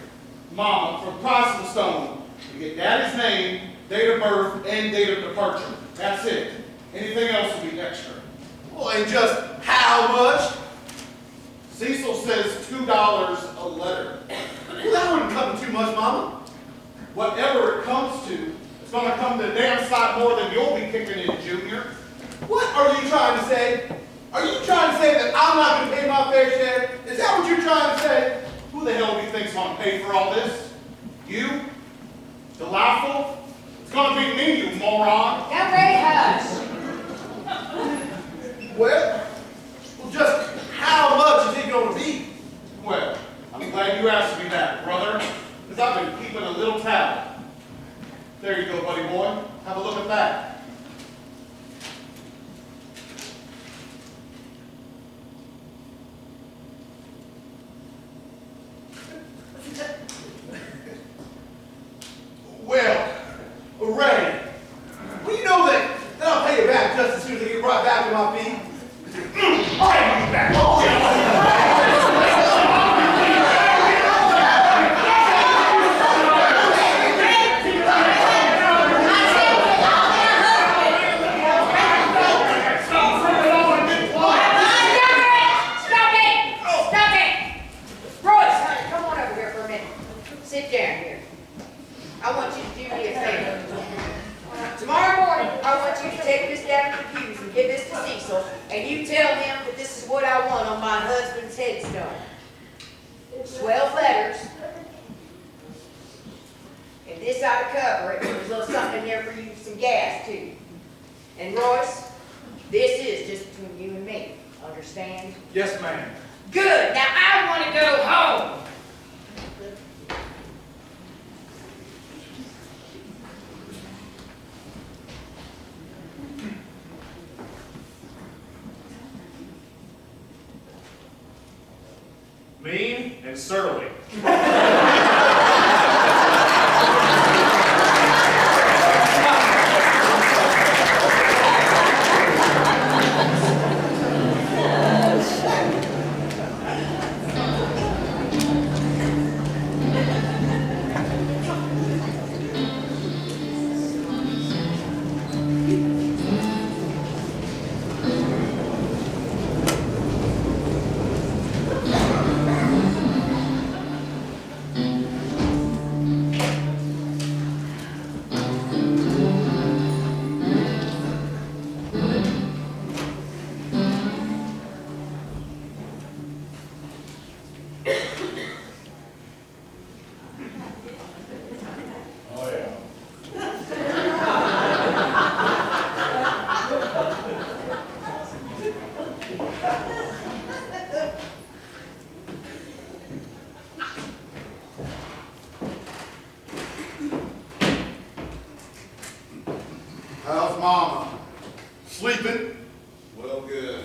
[SPEAKER 3] Mama, for the price of the stone, you get Daddy's name, date of birth, and date of departure. That's it. Anything else will be extra.
[SPEAKER 8] Well, and just how much?
[SPEAKER 3] Cecil says $2 a letter.
[SPEAKER 8] Well, that wouldn't come to too much, Mama.
[SPEAKER 3] Whatever it comes to, it's going to come to a damn sight more than you'll be kicking in, Junior.
[SPEAKER 8] What are you trying to say? Are you trying to say that I'm not going to pay my fair share? Is that what you're trying to say?
[SPEAKER 3] Who the hell do you think's going to pay for all this? You? Delightful? It's going to be me, you moron.
[SPEAKER 1] Now, Ray, hush.
[SPEAKER 8] Well, just how much is it going to be?
[SPEAKER 3] Well, I'm glad you asked me that, brother, because I've been keeping a little tally. There you go, buddy boy. Have a look at that.
[SPEAKER 8] Well, Ray, well, you know that I'll pay you back just as soon as I get brought back to my feet.
[SPEAKER 3] I'll be back.
[SPEAKER 1] Stop it! Stop it! Royce, honey, come on over here for a minute. Sit down here. I want you to do me a favor. Tomorrow morning, I want you to take this down to the pews and give this to Cecil, and you tell him that this is what I want on my husband's headstone. 12 letters. And this ought to cover it. There's a little something in there for you, some gas too. And Royce, this is just between you and me. Understand?
[SPEAKER 7] Yes, ma'am.
[SPEAKER 1] Good. Now I want to go home.
[SPEAKER 7] Mean and surly. Oh, yeah.
[SPEAKER 8] How's Mama? Sleeping?
[SPEAKER 3] Well, good.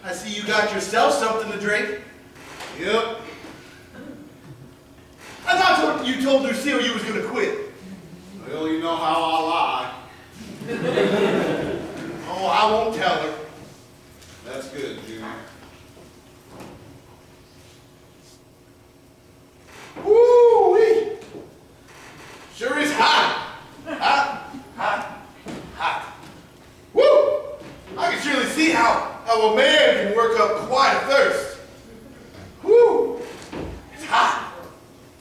[SPEAKER 8] I see you got yourself something to drink.
[SPEAKER 3] Yep.
[SPEAKER 8] I thought you told Lucille you was going to quit.
[SPEAKER 3] Well, you know how I lie.
[SPEAKER 8] Oh, I won't tell her.
[SPEAKER 3] That's good, Junior.
[SPEAKER 8] Woo-wee! Sure is hot. Hot, hot, hot. Woo! I can surely see how a man can work work up quite a thirst. Whew, it's hot.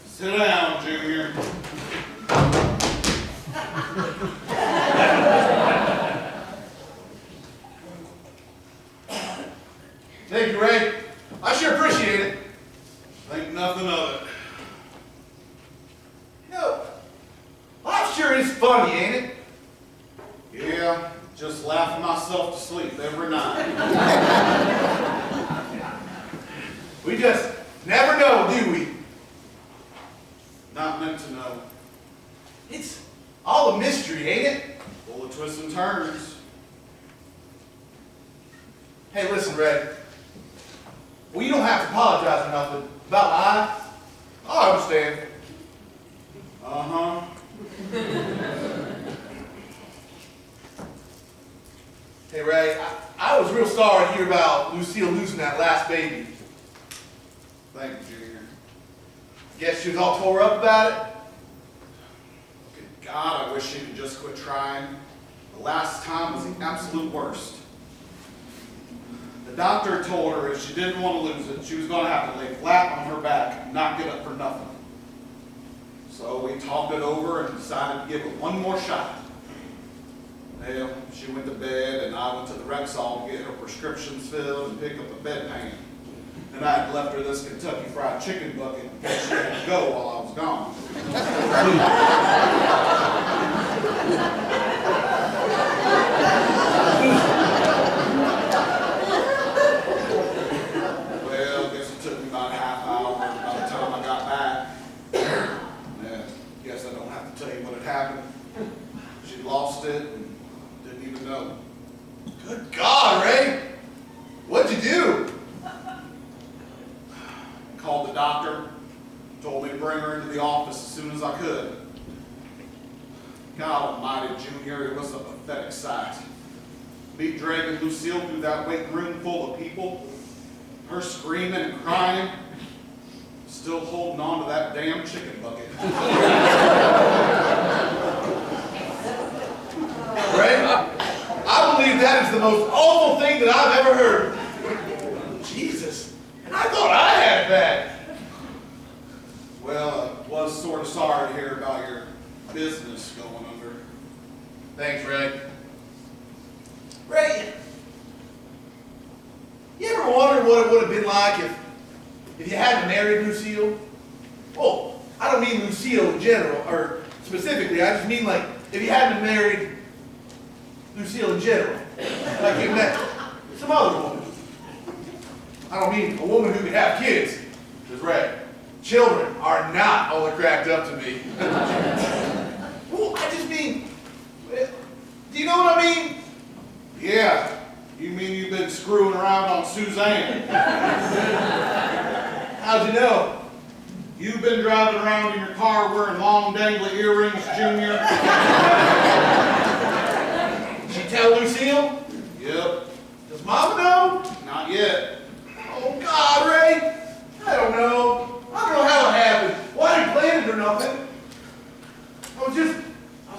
[SPEAKER 3] Sit down, Junior.
[SPEAKER 8] Thank you, Ray. I sure appreciate it.
[SPEAKER 3] Think nothing of it.
[SPEAKER 8] You know, life sure is funny, ain't it?
[SPEAKER 3] Yeah, just laughing myself to sleep every night.
[SPEAKER 8] We just never know, do we?
[SPEAKER 3] Not meant to know.
[SPEAKER 8] It's all a mystery, ain't it?
[SPEAKER 3] Full of twists and turns.
[SPEAKER 8] Hey, listen, Red. Well, you don't have to apologize or nothing about my eye. I understand.
[SPEAKER 3] Uh-huh.
[SPEAKER 8] Hey, Ray, I was real sorry to hear about Lucille losing that last baby.
[SPEAKER 3] Thank you, Junior.
[SPEAKER 8] Guess she was all tore up about it?
[SPEAKER 3] Good God, I wish she could just quit trying. The last time was the absolute worst. The doctor told her if she didn't want to lose it, she was going to have to lay flat on her back and not get up for nothing. So we talked it over and decided to give it one more shot. Well, she went to bed and I went to the Rexall to get her prescriptions filled and pick up a bedpan. And I had left her this Kentucky Fried Chicken bucket in case she had to go while I was gone. Well, I guess it took me about a half hour by the time I got back. Yeah, guess I don't have to tell you what had happened. She lost it and didn't even know.
[SPEAKER 8] Good God, Ray! What'd you do?
[SPEAKER 3] Called the doctor, told me to bring her into the office as soon as I could. God almighty, Junior, it was a pathetic sight. Me dragging Lucille through that waiting room full of people, her screaming and crying, still holding on to that damn chicken bucket.
[SPEAKER 8] Ray, I believe that is the most awful thing that I've ever heard. Jesus, and I thought I had it bad.
[SPEAKER 3] Well, I was sort of sorry to hear about your business going under.
[SPEAKER 8] Thanks, Ray. Ray, you ever wondered what it would have been like if you hadn't married Lucille? Well, I don't mean Lucille in general, or specifically, I just mean like if you hadn't married Lucille in general. Like you met some other woman. I don't mean a woman who could have kids. Because, Ray, children are not all they're cracked up to be. Well, I just mean, do you know what I mean?
[SPEAKER 3] Yeah, you mean you've been screwing around on Suzanne.
[SPEAKER 8] How'd you know?
[SPEAKER 3] You've been driving around in your car wearing long dangly earrings, Junior.
[SPEAKER 8] Did she tell Lucille?
[SPEAKER 3] Yep,
[SPEAKER 8] Does Mama know?
[SPEAKER 3] not yet.
[SPEAKER 8] Oh, God, Ray. I don't know. I don't know how it happened. Well, I didn't plan it or nothing. I was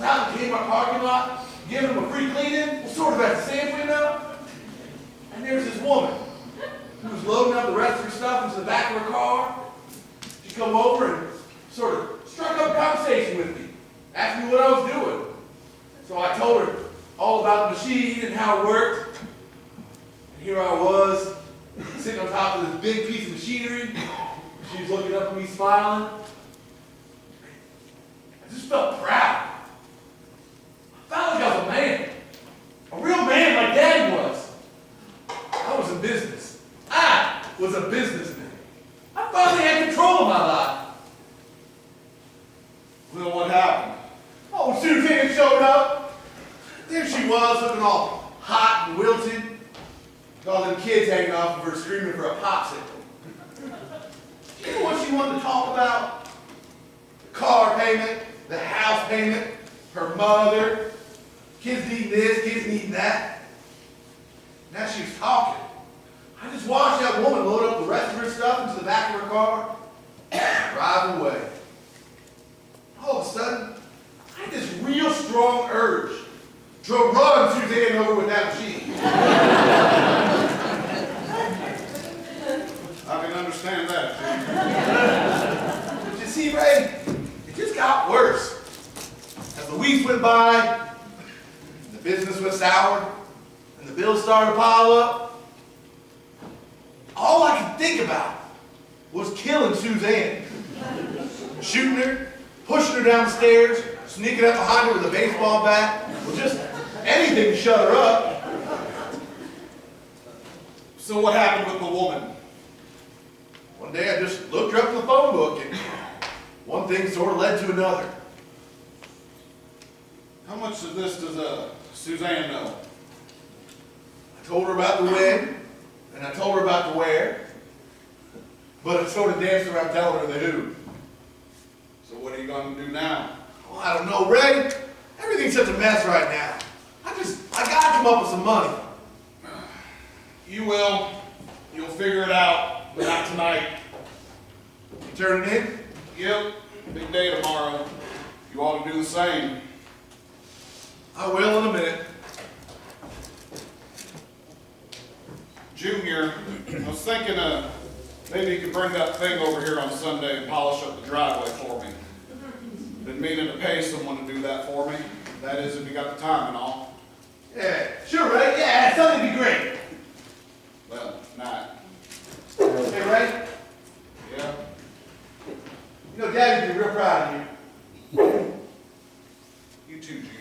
[SPEAKER 8] out in the Kmart parking lot, giving them a free clean-in, sort of at the sand window. And there's this woman who was loading up the rest of her stuff into the back of her car. She come over and sort of struck up a conversation with me, asked me what I was doing. So I told her all about the machine and how it worked. And here I was, sitting on top of this big piece of machinery. She was looking up at me, smiling. I just felt proud. I felt like I was a man. A real man like Daddy was. I was in business. I was a businessman. I finally had control of my life.
[SPEAKER 3] Well, what happened?
[SPEAKER 8] Oh, Suzanne showed up. There she was, looking all hot and wilted. With all them kids hanging off of her, screaming for a popsicle. Do you know what she wanted to talk about? The car payment, the house payment, her mother, kids needing this, kids needing that. Now she was talking. I just watched that woman load up the rest of her stuff into the back of her car and drive away. All of a sudden, I had this real strong urge to run Suzanne over with that machine. Ray, it just got worse. As the weeks went by, and the business went sour, and the bills started to pile up, all I could think about was killing Suzanne. Shooting her, pushing her down the stairs, sneaking up behind her with a baseball bat, or just anything to shut her up.
[SPEAKER 3] So what happened with the woman?
[SPEAKER 8] One day I just looked her up in the phone book, and one thing sort of led to another.
[SPEAKER 3] How much of this does Suzanne know?
[SPEAKER 8] I told her about the when, and I told her about the where, but I sort of danced around telling her the who.
[SPEAKER 3] So what are you going to do now?
[SPEAKER 8] Well, I don't know, Ray. Everything's such a mess right now. I gotta come up with some money.
[SPEAKER 3] You will. You'll figure it out, but not tonight.
[SPEAKER 8] You turn it in?
[SPEAKER 3] Yep, big day tomorrow. You ought to do the same.
[SPEAKER 8] I will in a minute.
[SPEAKER 3] Junior, I was thinking maybe you could bring that thing over here on Sunday and polish up the driveway for me. Been meaning to pay someone to do that for me. That is, if you got the time and all.
[SPEAKER 8] Yeah, sure, Ray. Yeah, Sunday be great.
[SPEAKER 3] Well, not.
[SPEAKER 8] Hey, Ray.
[SPEAKER 3] Yeah?
[SPEAKER 8] You know, Daddy'd be real proud of you.
[SPEAKER 3] You too, Junior.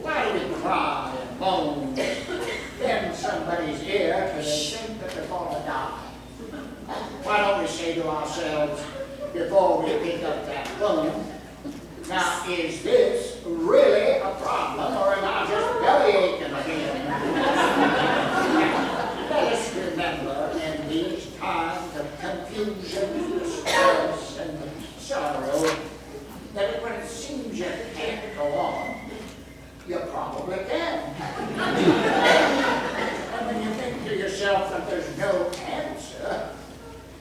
[SPEAKER 6] Why do we cry why don't we say to ourselves before we pick up that phone, now is this really a problem or am I just belly aching again? Let us remember in these times of confusion, stress, and sorrow that when it seems you can't go on, you probably can. And when you think to yourself that there's no answer,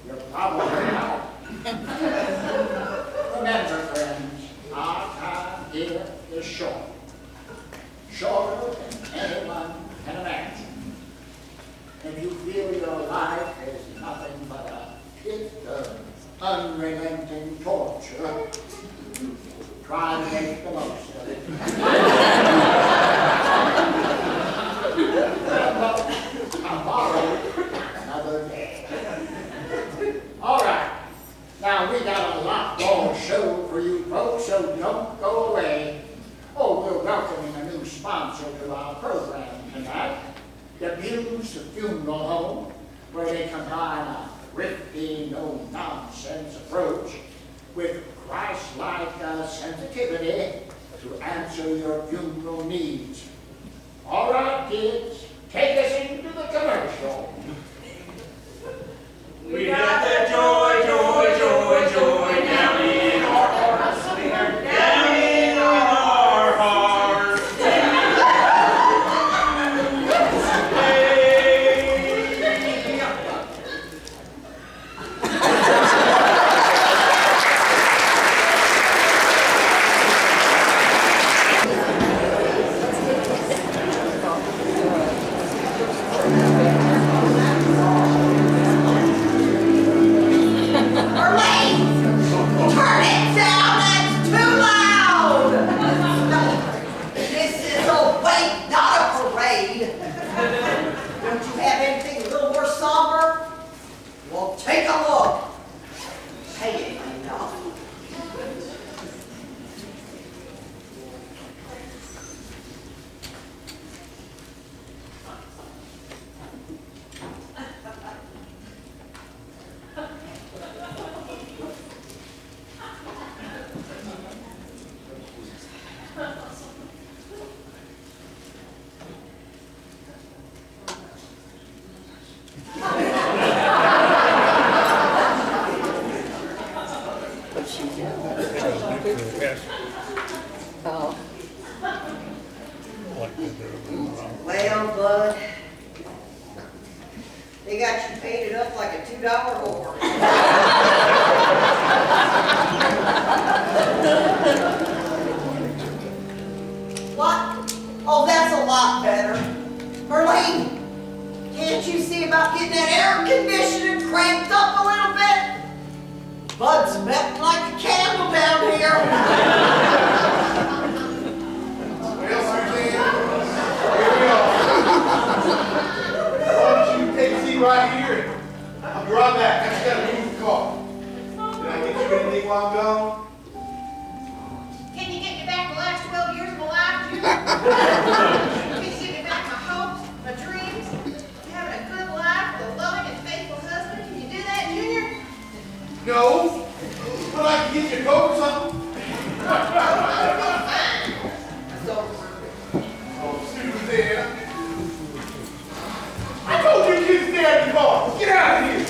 [SPEAKER 6] you're probably not. Remember, friends, our time here is short. Shorter than anyone can imagine. If you feel your life is nothing but a pit of unrelenting torture, try to make the most of it. Tomorrow, another day. All right. Now, we got a lot more show for you folks, so don't go away. Oh, we're welcoming a new sponsor to our program tonight. The Pews Funeral Home, where they combine a thrifty, no-nonsense approach with Christ-like sensitivity to answer your funeral needs. All right, kids, take us into the commercial.
[SPEAKER 7] We got that joy, joy, joy, joy down in our hearts. Down in our hearts.
[SPEAKER 2] Turn it down, that's too loud! This is a wake, not a parade. Don't you have anything a little more somber? Well, take a look. Hey, ain't enough. Well, bud, they got you painted up like a $2 whore. What? Oh, that's a lot better. Merlene, can't you see about getting that air conditioning cranked up a little bit? Bud's melting like a candle down here.
[SPEAKER 8] Well, Suzanne, here we are. Why don't you take a seat right here and I'll be right back. I just gotta move the car. Did I get you anything while I'm gone?
[SPEAKER 5] Can you get me back the last 12 years of my life, Junior? Can you get me back my hopes, my dreams, having a good life with a loving and faithful husband? Can you do that, Junior?
[SPEAKER 8] No, but I can get you a coat or something. Oh, Suzanne. I told you kids to stay out of the car. Get out of here.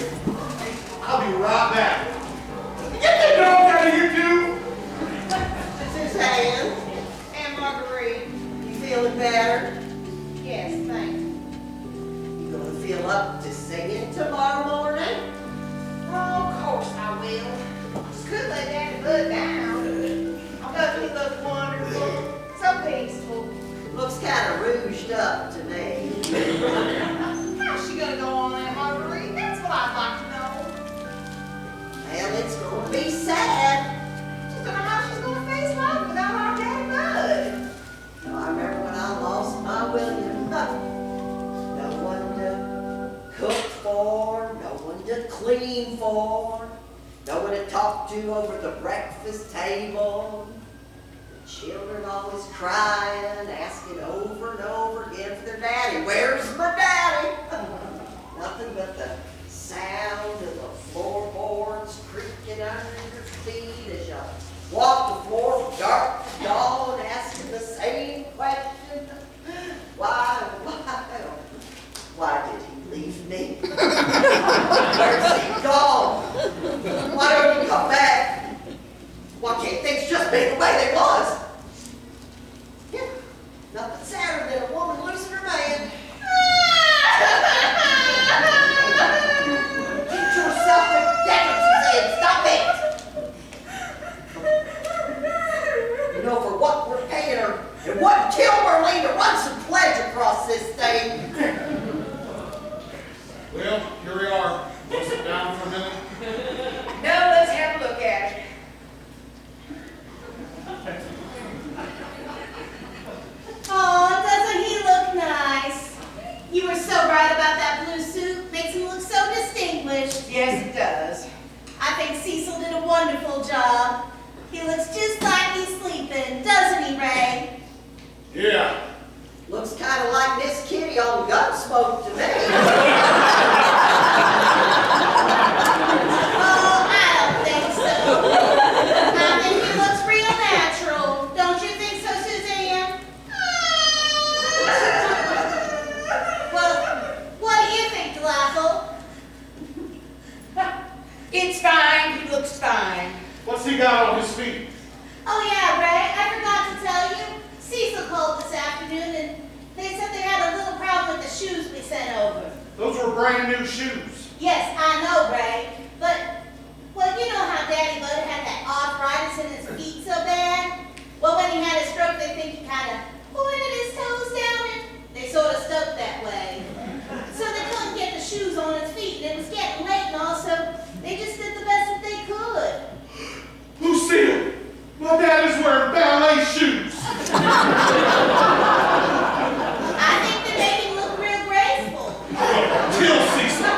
[SPEAKER 8] I'll be right back. Get the dog out of here, too.
[SPEAKER 2] Suzanne,
[SPEAKER 5] And Marguerite.
[SPEAKER 2] you feeling better?
[SPEAKER 5] Yes, thanks.
[SPEAKER 2] You gonna feel up to singing tomorrow morning?
[SPEAKER 5] Oh, of course I will. Just could lay Daddy Bud down. Although he looks wonderful, so peaceful.
[SPEAKER 2] Looks kind of rouged up to me.
[SPEAKER 5] How's she gonna go on that, Marguerite? That's what I'd like to know.
[SPEAKER 2] Well, it's gonna be sad.
[SPEAKER 5] Just don't know how she's gonna face life without our Daddy Bud.
[SPEAKER 2] Now, I remember when I lost my William. No one to cook for, no one to clean for, no one to talk to over the breakfast table. The children always crying, asking over and over again for their daddy. Where's my daddy? Nothing but the sound of the floor Mercy God. Why don't you come back? Why can't things just be the way they was? Yeah, nothing sadder than a woman losing her man. Get yourself together, Suzanne. Stop it. You know, for what we're paying her, it wouldn't kill Marlene to run some pledge across this thing.
[SPEAKER 3] Well, here we are. Want to sit down for a minute?
[SPEAKER 1] No, let's have a look at it.
[SPEAKER 4] Oh, doesn't he look nice? You were so right about that blue suit. Makes him look so distinguished.
[SPEAKER 1] Yes, it does.
[SPEAKER 4] I think Cecil did a wonderful job. He looks just like he's sleeping, doesn't he, Ray?
[SPEAKER 3] Yeah.
[SPEAKER 2] Looks kind of like Miss Kitty on Gunsmoke to me.
[SPEAKER 4] Oh, I don't think so. I think he looks real natural. Don't you think so, Suzanne? Well, what do you think, Delightful?
[SPEAKER 1] It's fine, he looks fine.
[SPEAKER 3] What's he got on his feet?
[SPEAKER 4] Oh yeah, Ray, I forgot to tell you. Cecil called this afternoon and they said they had a little problem with the shoes we sent over.
[SPEAKER 3] Those were brand new shoes.
[SPEAKER 4] Yes, I know, Ray, but, well, you know how Daddy Bud had that arthritis in his feet so bad? Well, when he had a stroke, they think he kind of pointed his toes down and they sort of stuck that way. So they couldn't get the shoes on his feet and it was getting late and all, so they just did the best that they could.
[SPEAKER 3] Lucille, my dad is wearing ballet shoes.
[SPEAKER 4] I think they make him look real graceful.
[SPEAKER 3] Kill Cecil.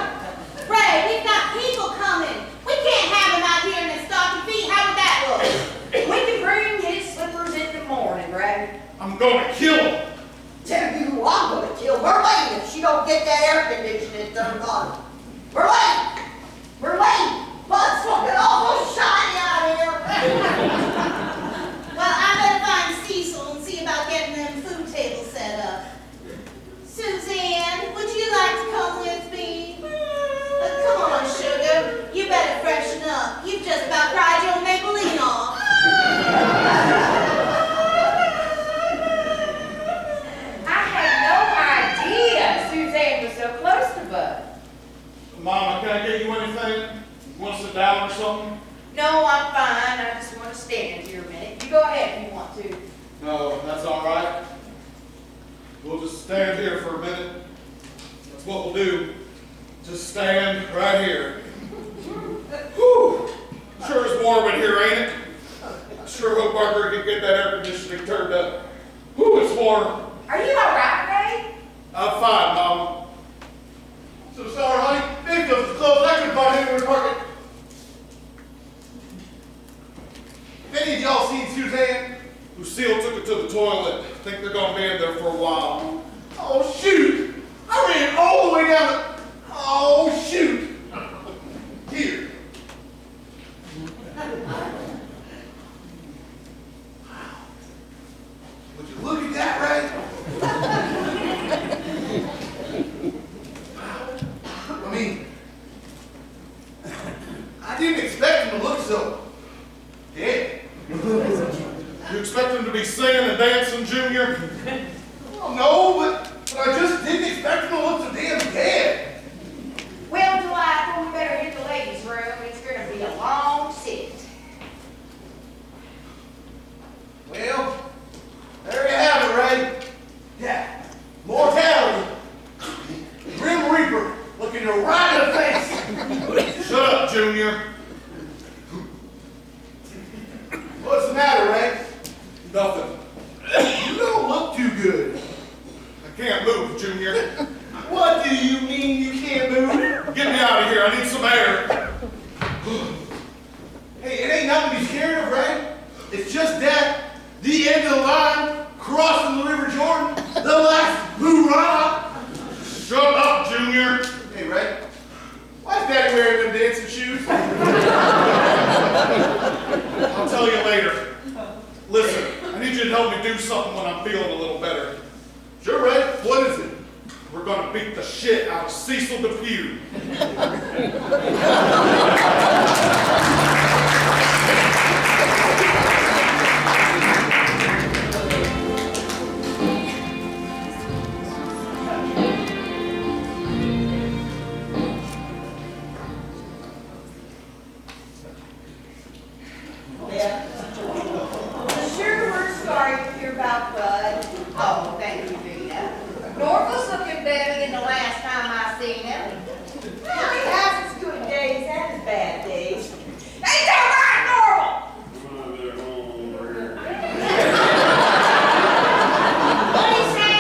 [SPEAKER 4] Ray, we've got people coming. We can't have him out here in his stocking feet. How would that look?
[SPEAKER 1] We can bring his slippers in the morning, right?
[SPEAKER 3] I'm gonna kill him.
[SPEAKER 2] Tell you who I'm gonna kill Merlane if she don't get that air conditioning turned on. Merlane! Merlane! Bud's looking awful shiny out here.
[SPEAKER 4] Well, I better find Cecil and see about getting them food tables set up. Suzanne, would you like to come with me? Come on, sugar. You better freshen up. You've just about cried your Maybelline off.
[SPEAKER 1] I had no idea Suzanne was so close to Bud.
[SPEAKER 3] Mama, can I get you anything? You want to sit down or something?
[SPEAKER 1] No, I'm fine. I just want to stand here a minute. You go ahead if you want to.
[SPEAKER 3] No, that's all right. We'll just stand here for a minute. That's what we'll do. Just stand right here. Whew. Sure is warm in here, ain't it? I sure hope Margaret can get that air conditioning turned up. Whew, it's warm.
[SPEAKER 1] Are you all right, Ray?
[SPEAKER 3] I'm fine, Mama.
[SPEAKER 8] So sorry, honey. Big goes closed. I couldn't find anywhere to park it. Any of y'all seen Suzanne?
[SPEAKER 3] Lucille took it to the toilet. Think they're gonna be in there for a while.
[SPEAKER 8] Oh, shoot. I ran all the way down the... Oh, shoot. Here. Would you look at that, Ray? I mean, I didn't expect him to look so dead.
[SPEAKER 3] You expect them to be singing and dancing, Junior?
[SPEAKER 8] Well, no, but I just didn't expect him to look so damn dead.
[SPEAKER 1] Well, Delightful, we better hit the ladies' room. It's going to be a long sit.
[SPEAKER 8] Well, there you have it, Ray. Yeah, mortality. Grim Reaper looking you right in the face.
[SPEAKER 3] Shut up, Junior.
[SPEAKER 8] What's the matter, Ray?
[SPEAKER 3] Nothing.
[SPEAKER 8] You don't look too good.
[SPEAKER 3] I can't move, Junior.
[SPEAKER 8] What do you mean you can't move?
[SPEAKER 3] Get me out of here. I need some air.
[SPEAKER 8] Hey, it ain't nothing to be scared of, Ray. It's just death. The end of the line, crossing the River Jordan, the last hoorah.
[SPEAKER 3] Shut up, Junior.
[SPEAKER 8] Hey, Ray, why's Daddy wearing them dancing shoes?
[SPEAKER 3] I'll tell you later. Listen, I need you to help me do something when I'm feeling a little better.
[SPEAKER 8] Sure, Ray. What is it?
[SPEAKER 3] We're we're gonna beat the shit out of Cecil Depew.
[SPEAKER 2] Yeah. Sure, we're sorry to hear about Bud.
[SPEAKER 5] Oh, thank you, Vita. Norval's looking better than the last time I seen him.
[SPEAKER 2] Well, he has his good days and his bad days.
[SPEAKER 5] Ain't that right, Norval? What he say?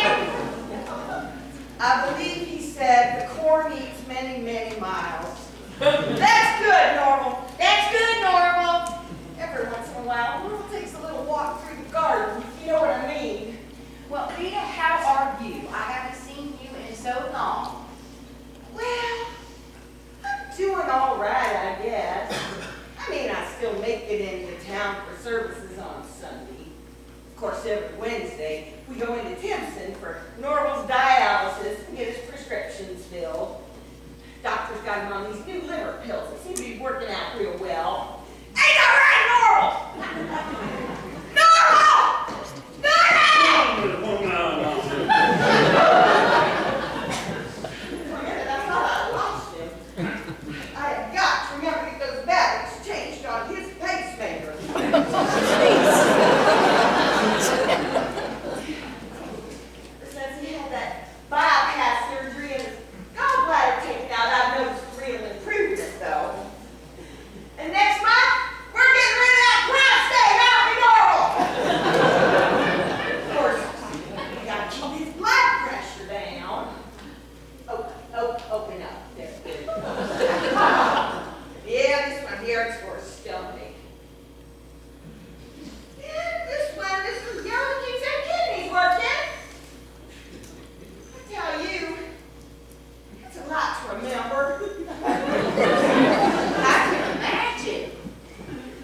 [SPEAKER 2] I believe he said the corn eats many, many miles. That's good, Normal.
[SPEAKER 5] That's good, Norval.
[SPEAKER 2] Every once in a while, Normal takes a little walk through the garden, if you know what I mean.
[SPEAKER 1] Well, Rita, how are you? I haven't seen you in so long.
[SPEAKER 2] Well, I'm doing all right, I guess. I mean, I still make it into town for services on Sunday. Of course, every Wednesday, we go into Timpson for Norval's dialysis and get his prescriptions filled. Doctor's got him on these new liver pills that seem to be working out real well.
[SPEAKER 5] Ain't that right, Norval?
[SPEAKER 2] For a minute, I thought I lost him. I have got to remember to get those batteries changed on his pacemaker. Since he had that bypass surgery and his gallbladder taken out, I've noticed a real improvement, though. And next month, we're getting rid of that prostate, aren't we, Norval? Of course, we gotta keep his blood pressure down. Open up. There, good. Yeah, this one here is for his stomach. Yeah, this one, Mr. Young keeps their kidneys working. I tell you, that's a lot to remember.
[SPEAKER 1] I can imagine.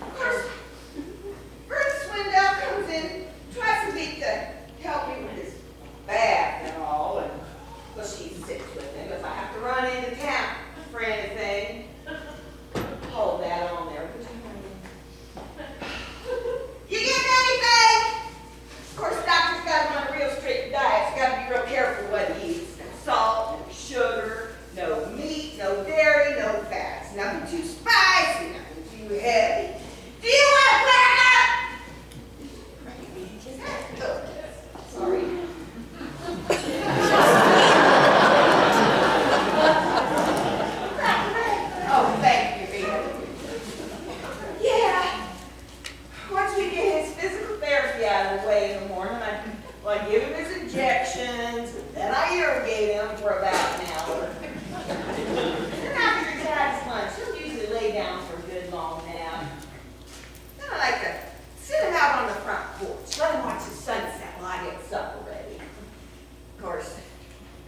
[SPEAKER 2] Of course, Bruce Swindell comes in twice a week to help me with his bath and all, and well, she sits with him if I have to run into town for anything. Hold that on there, would you? You getting anything? Of course, the doctor's got him on a real strict diet, so you gotta be real careful what he eats. No salt, no sugar, no meat, no dairy, no fats. Nothing too spicy, nothing too heavy. Do you want to back up? Oh, sorry.
[SPEAKER 1] Oh, thank you, Rita.
[SPEAKER 2] Yeah. Once we get his physical therapy out of the way in the morning, I give him his injections, and then I irrigate him for about an hour. Then after he's had his lunch, he'll usually lay down for a good long nap. Then I like to sit him out on the front porch, let him watch the sunset while I get supper ready. Of course,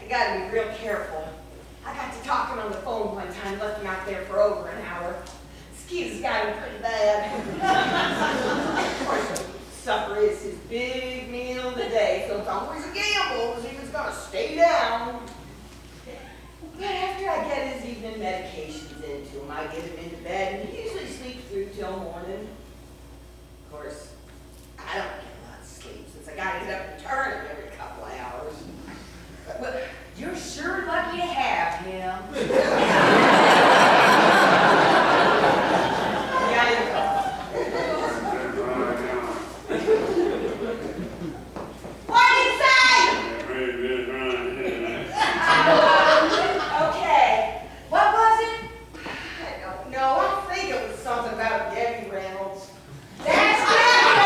[SPEAKER 2] I gotta be real careful. I got to talking on the phone one time, left him out there for over an hour. Mosquitoes got him pretty bad. Of course, supper is his big meal of the day, so it's always a gamble because he was gonna stay down. But after I get his evening medications into him, I get him into bed, and he usually sleeps through till morning. Of course, I don't get a lot of sleep since I gotta get up and turn him every couple of hours.
[SPEAKER 1] Well, you're sure lucky to have him.
[SPEAKER 2] What did you say? Okay.
[SPEAKER 1] What was it?
[SPEAKER 2] I don't know. I think it was something about Debbie Reynolds.
[SPEAKER 1] That's good.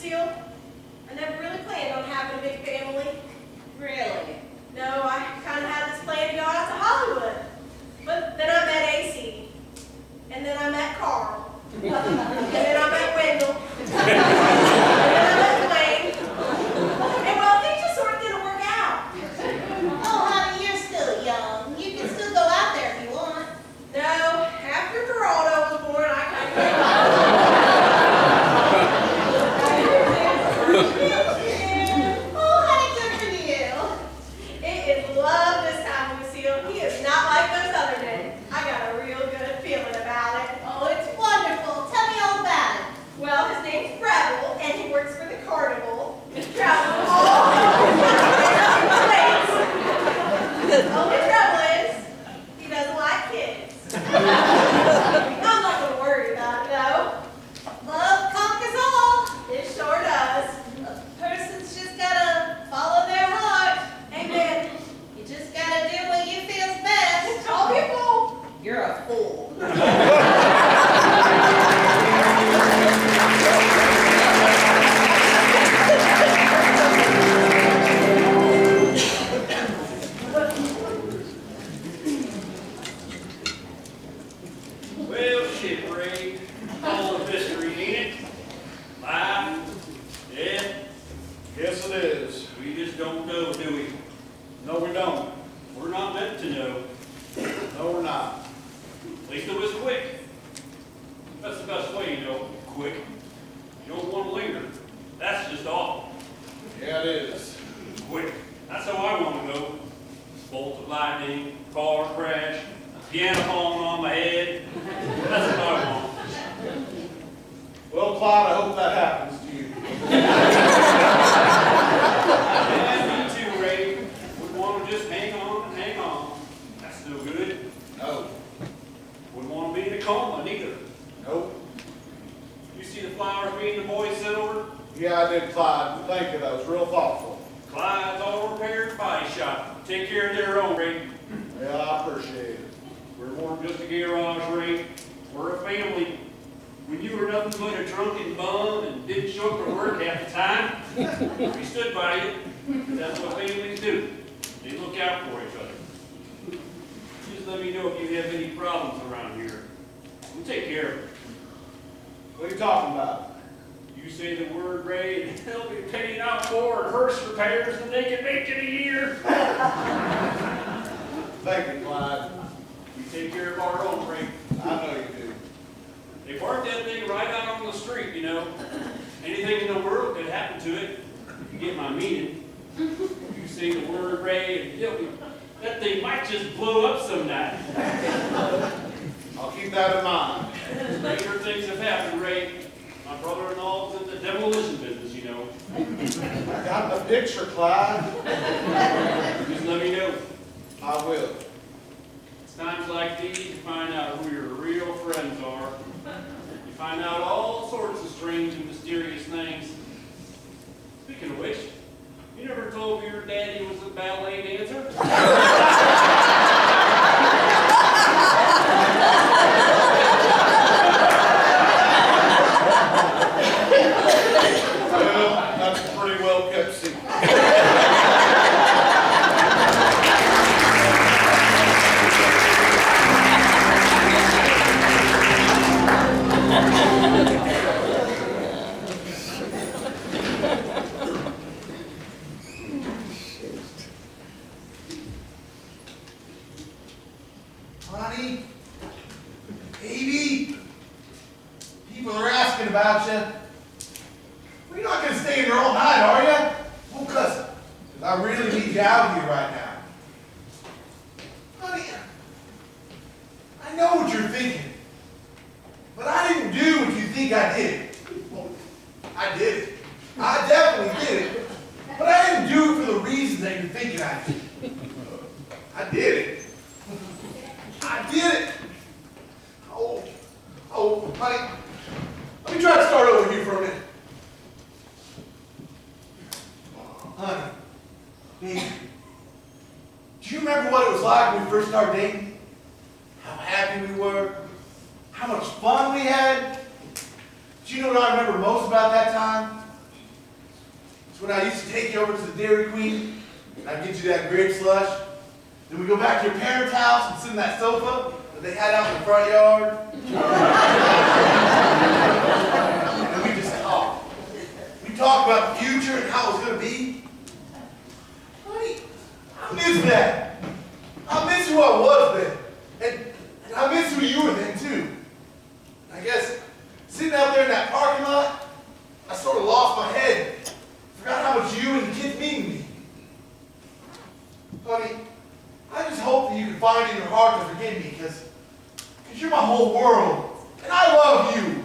[SPEAKER 5] Lucille. I never really planned on having a big family. Really? No, I kind of had this plan to go out to Hollywood. But then I met AC. And then I met Carl. And then I met Wendell. And then I met Dwayne. And well, things just sort of didn't work out.
[SPEAKER 4] Oh, honey, you're still young. You can still go out there if you want.
[SPEAKER 5] No, after Geraldo was born, I kind of
[SPEAKER 4] Oh, honey, good for you.
[SPEAKER 5] It is love this time, Lucille. He is not like those other men. I got a real good feeling about it.
[SPEAKER 4] Oh, it's wonderful. Tell me all about it.
[SPEAKER 5] Well, his name's Rebel, and he works for the carnival. He travels all over the place. Only trouble is, he doesn't like kids. I'm not going to worry about it, though.
[SPEAKER 4] Love conquers all.
[SPEAKER 5] It sure does.
[SPEAKER 4] A person's just gotta follow their heart.
[SPEAKER 5] Amen.
[SPEAKER 4] You just gotta do what you feel's best.
[SPEAKER 5] Don't be a fool.
[SPEAKER 2] You're a fool.
[SPEAKER 9] Well, shit, Ray. All of history, ain't it? Life, death.
[SPEAKER 3] Yes, it is.
[SPEAKER 9] We just don't know, do we?
[SPEAKER 3] No, we don't.
[SPEAKER 9] We're not meant to know.
[SPEAKER 3] No, we're not.
[SPEAKER 9] At least it was quick. That's the best way, you know, quick. You don't want to linger. That's just awful.
[SPEAKER 3] Yeah, it is.
[SPEAKER 9] Quick. That's how I want to go. Bolt of lightning, car crash, piano falling on my head. That's what I want.
[SPEAKER 3] Well, Clyde, I hope that happens to you.
[SPEAKER 9] Yeah, me too, Ray. Would want to just hang on and hang on. That's no good.
[SPEAKER 3] No.
[SPEAKER 9] Wouldn't want to be in a coma, neither.
[SPEAKER 3] Nope.
[SPEAKER 9] You see the flowers me and the boys sent over?
[SPEAKER 3] Yeah, I did, Clyde. Thank you. That was real thoughtful.
[SPEAKER 9] Clyde's Auto Repair and Body Shop. Take care of their own, Ray.
[SPEAKER 3] Well, I appreciate it.
[SPEAKER 9] We're more than just a garage, Ray. We're a family. When you were nothing but a drunken bum and didn't show up for work half the time, we stood by you. That's what families do. They look out for each other. Just let me know if you have any problems around here. We'll take care of it.
[SPEAKER 3] What are you talking about?
[SPEAKER 9] You say the word, Ray, and they'll be paying out more in hearse repairs than they can make in a year.
[SPEAKER 3] Thank you, Clyde.
[SPEAKER 9] We take care of our own, Ray.
[SPEAKER 3] I know you do.
[SPEAKER 9] They parked that thing right out on the street, you know. Anything in the world could happen to it. You get my meaning. You say the word, Ray, and that thing might just blow up some night.
[SPEAKER 3] I'll keep that in mind.
[SPEAKER 9] Stranger things have happened, Ray. My brother-in-law's in the demolition business, you know.
[SPEAKER 3] I got the picture, Clyde.
[SPEAKER 9] Just let me know.
[SPEAKER 3] I will.
[SPEAKER 9] It's times like these you find out who your real friends are. You find out all sorts of strange and mysterious things. Speaking of which, you never told me your daddy was a ballet dancer?
[SPEAKER 3] Well, that's a pretty well kept secret.
[SPEAKER 8] Honey, baby, people are asking about you. Well, you're not going to stay in here all night, are you? Well, cause I really need you out here right now. Honey, I know what you're thinking, but I didn't do what you think I did. Well, I did it. I definitely did it, but I didn't do it for the reasons that you're thinking I did. I did it. I did it. Oh, honey, let me try to start over here for a minute. Honey, baby, do you remember what it was like when we first started dating? How happy we were, how much fun we had. Do you know what I remember most about that time? It's when I used to take you over to the Dairy Queen, and I'd get you that grape slush. Then we go back to your parents' house and sit in that sofa that they had out in the front yard. And we just talk. We talk about the future and how it's going to be. Honey, I miss that. I miss who I was then. And I miss who you were then, too. I guess sitting out there in that parking lot, I sort of lost my head. Forgot how much you and the kids mean to me. Honey, I just hope that you can find in your heart to forgive me, because you're my whole world, and I love you.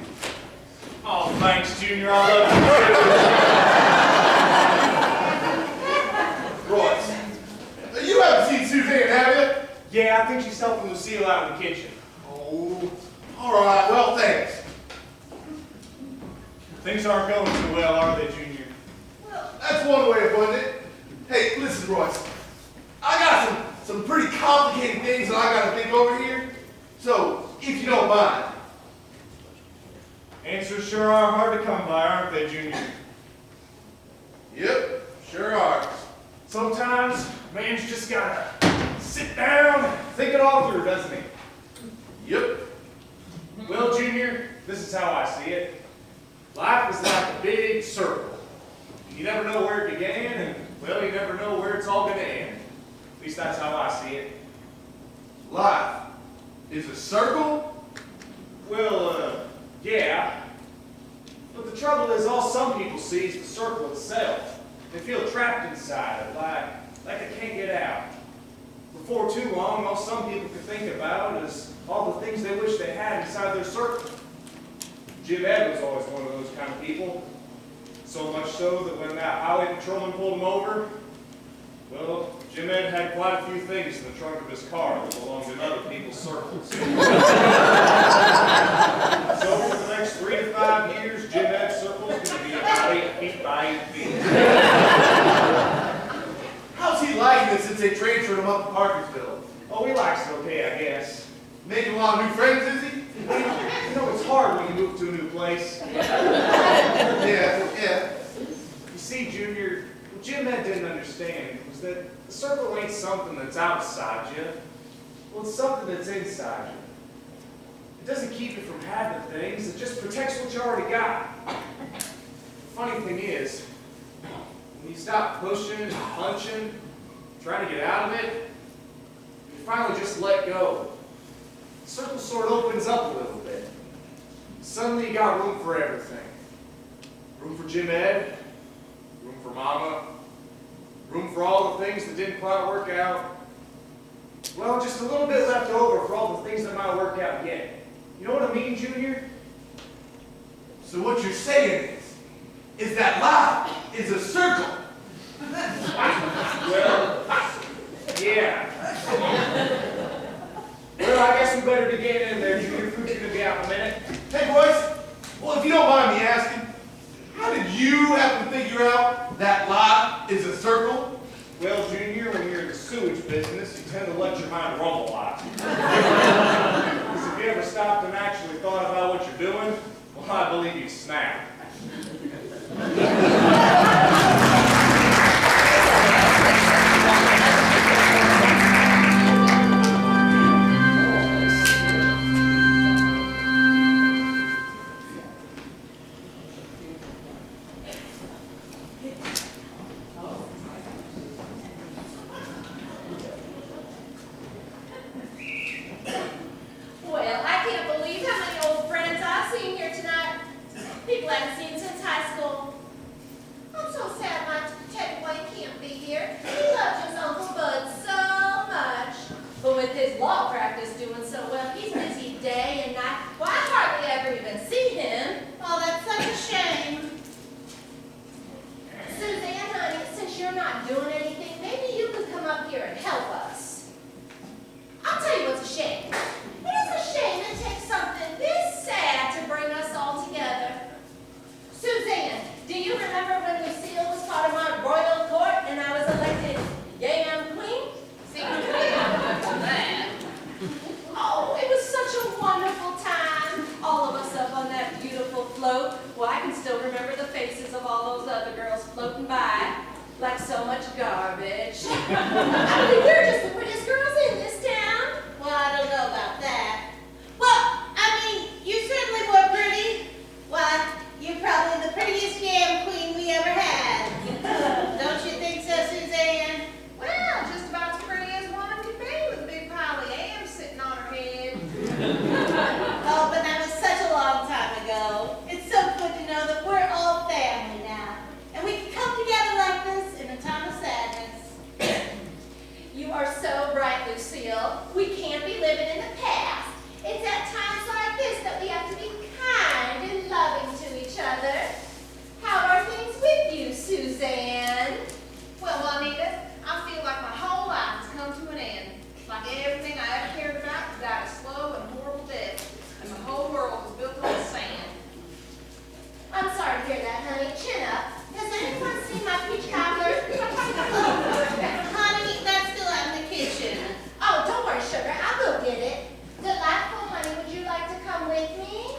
[SPEAKER 7] Oh, thanks, Junior. I love you too.
[SPEAKER 8] Royce, you haven't seen Suzanne, have you?
[SPEAKER 7] Yeah, I think she's helping Lucille out in the kitchen.
[SPEAKER 8] Oh, all right. Well, thanks.
[SPEAKER 7] Things aren't going too well, are they, Junior?
[SPEAKER 8] Well, that's one way of putting it. Hey, listen, Royce. I got some pretty complicated things that I got to think over here. So, if you don't mind.
[SPEAKER 7] Answers sure are hard to come by, aren't they, Junior?
[SPEAKER 8] Yep, sure are.
[SPEAKER 7] Sometimes, man's just gotta sit down, think it all through, doesn't he?
[SPEAKER 8] Yep.
[SPEAKER 7] Well, Junior, this is how I see it. Life is like a big circle. You never know where it began, and, well, you never know where it's all gonna end. At least that's how I see it.
[SPEAKER 8] Life is a circle?
[SPEAKER 7] Well, yeah. But the trouble is, all some people see is the circle itself. They feel trapped inside it, like they can't get out. Before too long, all some people can think about is all the things they wish they had inside their circle. Jim Ed was always one of those kind of people. So much so that when that highway patrolman pulled him over, well, Jim Ed had quite a few things in the trunk of his car that belonged in other people's circles. So for the next 3 to 5 years, Jim Ed's circle is going to be about 8 feet by 8 feet.
[SPEAKER 8] How's he liking it since they transferred him up to Parkersville?
[SPEAKER 7] Oh, he likes it okay, I guess.
[SPEAKER 8] Making a lot of new friends, is he?
[SPEAKER 7] You know, it's hard when you move to a new place.
[SPEAKER 8] Yeah.
[SPEAKER 7] You see, Junior, what Jim Ed didn't understand was that the circle ain't something that's outside you. Well, it's something that's inside you. It doesn't keep you from having things. It just protects what you already got. The funny thing is, when you stop pushing and punching, trying to get out of it, you finally just let go. The circle sort of opens up a little bit. Suddenly you got room for everything. Room for Jim Ed, room for Mama, room for all the things that didn't quite work out. Well, just a little bit left over for all the things that might work out yet. You know what I mean, Junior?
[SPEAKER 8] So what you're saying is that life is a circle.
[SPEAKER 7] Well, yeah. Well, I guess we better be getting in there, Junior. Food's gonna be out in a minute.
[SPEAKER 8] Hey, boys. Well, if you don't mind me asking, how did you have to figure out that life is a circle?
[SPEAKER 7] Well, Junior, when you're in the sewage business, you tend to let your mind roam a lot. Because if you ever stopped and actually thought about what you're doing, well, I believe you'd snap.
[SPEAKER 10] Well, I can't believe how many old friends I've seen here tonight. People I haven't seen since high school. I'm so sad my Ted Wayne can't be here. He loved his Uncle Bud so much. But with his law practice doing so well, he's busy day and night. Well, I hardly ever even see him.
[SPEAKER 4] Oh, that's such a shame.
[SPEAKER 10] Suzanne, honey, since you're not doing anything, maybe you could come up here and help us. I'll tell you what's a shame. It is a shame it takes something this sad to bring us all together. Suzanne, do you remember when Lucille was part of my royal court and I was elected Yam Queen?
[SPEAKER 5] Seems to me I remember that.
[SPEAKER 10] Oh, it was such a wonderful time. All of us up on that beautiful float. Well, I can still remember the faces of all those other girls floating by of garbage. I mean, we're just the prettiest girls in this town.
[SPEAKER 4] Well, I don't know about that. Well, I mean, you certainly were pretty. Why, you're probably the prettiest yam queen we ever had. Don't you think so, Suzanne?
[SPEAKER 5] Well, just about as pretty as one could be with a big pile of yams sitting on her head.
[SPEAKER 4] Oh, but that was such a long time ago. It's so good to know that we're all family now. And we can come together like this in a time of sadness.
[SPEAKER 10] You are so right, Lucille. We can't be living in the past. It's at times like this that we have to be kind and loving to each other. How are things with you, Suzanne?
[SPEAKER 5] Well, Juanita, I feel like my whole life has come to an end. Like everything I ever cared about died a slow and horrible death, and the whole world was built on sand.
[SPEAKER 10] I'm sorry to hear that, honey. Chin up. Has anyone seen my peach cobbler?
[SPEAKER 4] Honey, that's still out in the kitchen.
[SPEAKER 10] Oh, don't worry, sugar. I'll go get it. Delightful, honey. Would you like to come with me?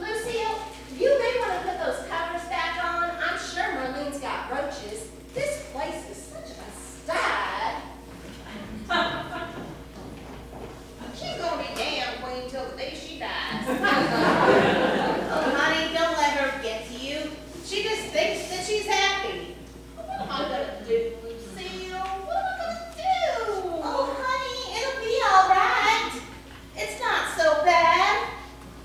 [SPEAKER 10] Lucille, you may want to put those covers back on. I'm sure Marlene's got roaches. This place is such a stud.
[SPEAKER 5] She's gonna be damn queen till the day she dies.
[SPEAKER 4] Oh, honey, don't let her get to you. She just thinks that she's happy.
[SPEAKER 10] What am I gonna do, Lucille? What am I gonna do?
[SPEAKER 4] Oh, honey, it'll be all right. It's not so bad.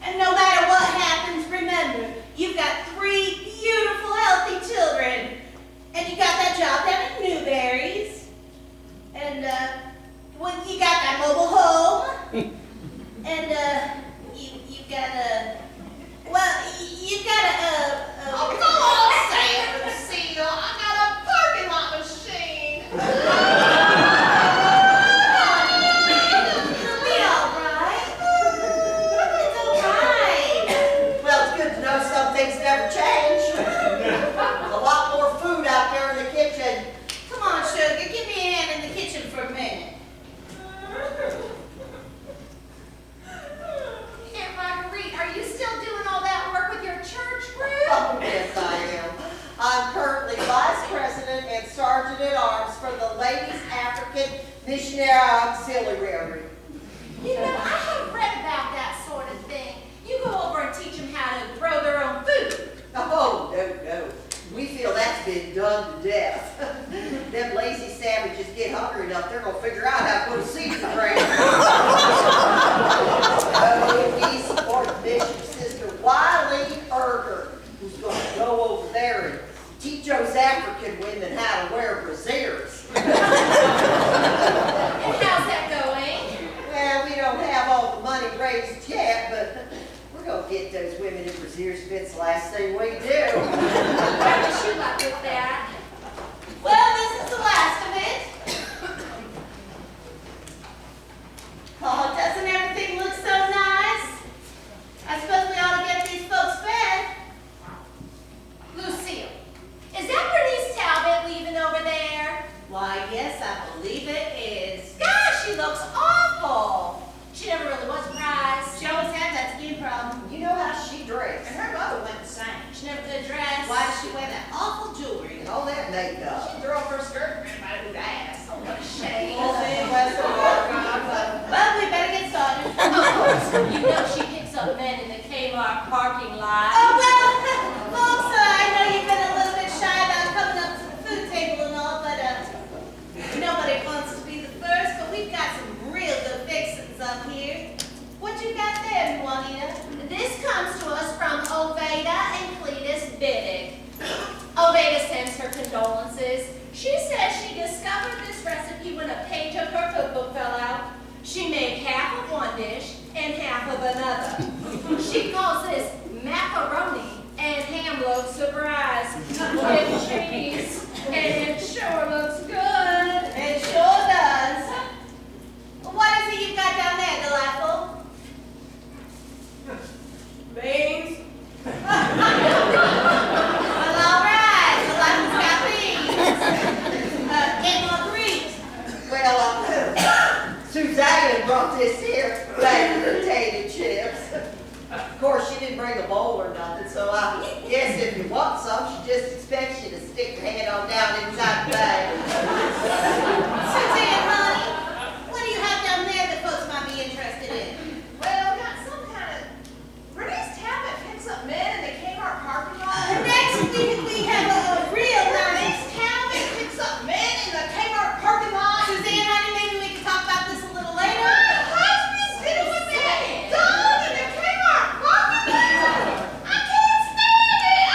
[SPEAKER 4] And no matter what happens, remember, you've got 3 beautiful, healthy children. And you got that job down at Newberry's. And, well, you got that mobile home. And, you've got a, well, you've got
[SPEAKER 5] Oh, go on, say it, Lucille. I got a parking lot machine.
[SPEAKER 4] It'll be all right. It's all right.
[SPEAKER 2] Well, it's good to know some things never change. There's a lot more food out there in the kitchen.
[SPEAKER 4] Come on, sugar, give me a hand in the kitchen for a minute.
[SPEAKER 10] Aunt Marguerite, are you still doing all that work with your church group?
[SPEAKER 2] Oh, yes, I am. I'm currently Vice President and Sergeant at Arms for the Ladies African Missionary Auxiliary.
[SPEAKER 10] You know, I have read about that sort of thing. You go over and teach them how to grow their own food.
[SPEAKER 2] Oh, no. We feel that's been done to death. Them lazy savages get hungry enough, they're gonna figure out how to put a seed in the ground. Oh, we support Bishop's sister Wiley Erger, who's gonna go over there and teach those African women how to wear brassieres.
[SPEAKER 10] And how's that going?
[SPEAKER 2] Well, we don't have all the money raised yet, but we're gonna get those women in brassieres if it's the last thing we do.
[SPEAKER 10] I wish you luck with that.
[SPEAKER 4] Well, this is the last of it. Oh, doesn't everything look so nice? I suppose we ought to get these folks fed.
[SPEAKER 10] Lucille, is that Bernice Talbot leaving over there?
[SPEAKER 4] Why, yes, I believe it is.
[SPEAKER 10] Gosh, she looks awful. She never really was surprised.
[SPEAKER 4] She always had that skin problem.
[SPEAKER 2] You know how she dressed.
[SPEAKER 5] And her mother went the same.
[SPEAKER 10] She never could dress.
[SPEAKER 4] Why does she wear that awful jewelry?
[SPEAKER 2] And all that makeup.
[SPEAKER 5] She'd throw up her skirt and everybody would ask.
[SPEAKER 10] Oh, what a shame.
[SPEAKER 2] Well, then, bless her heart.
[SPEAKER 4] Well, we better get started.
[SPEAKER 10] You know she picks up men in the Kmart parking lot.
[SPEAKER 4] Oh, well, folks, I know you've been a little bit shy about coming up to the food table and all, but nobody wants to be the first, but we've got some real good fixings up here. What you got there, Juanita?
[SPEAKER 10] This comes to us from Oveda and Cletus Biddick. Oveda sends her condolences. She says she discovered this recipe when a page of her cookbook fell out. She made half of one dish and half of another. She calls this macaroni and ham loaf surprise with cheese, and it sure looks good.
[SPEAKER 4] It sure does. What is it you've got down there, Delightful? Beans. Well, all right. Delightful's got beans. Aunt Marguerite.
[SPEAKER 2] Well, Suzanne brought this here, baked potato chips. Of course, she didn't bring a bowl or nothing, so I guess if you want some, she just expects you to stick your head on down inside the bag.
[SPEAKER 4] Suzanne, honey, what do you have down there that folks might be interested in?
[SPEAKER 5] Well, got some kind of, Bernice Talbot picks up men in the Kmart parking lot.
[SPEAKER 4] Next, we have a real nice.
[SPEAKER 5] Bernice Talbot picks up men in the Kmart parking lot.
[SPEAKER 4] Suzanne, honey, maybe we can talk about this a little later.
[SPEAKER 5] My husband's been with that dog in the Kmart parking lot. I can't stand it.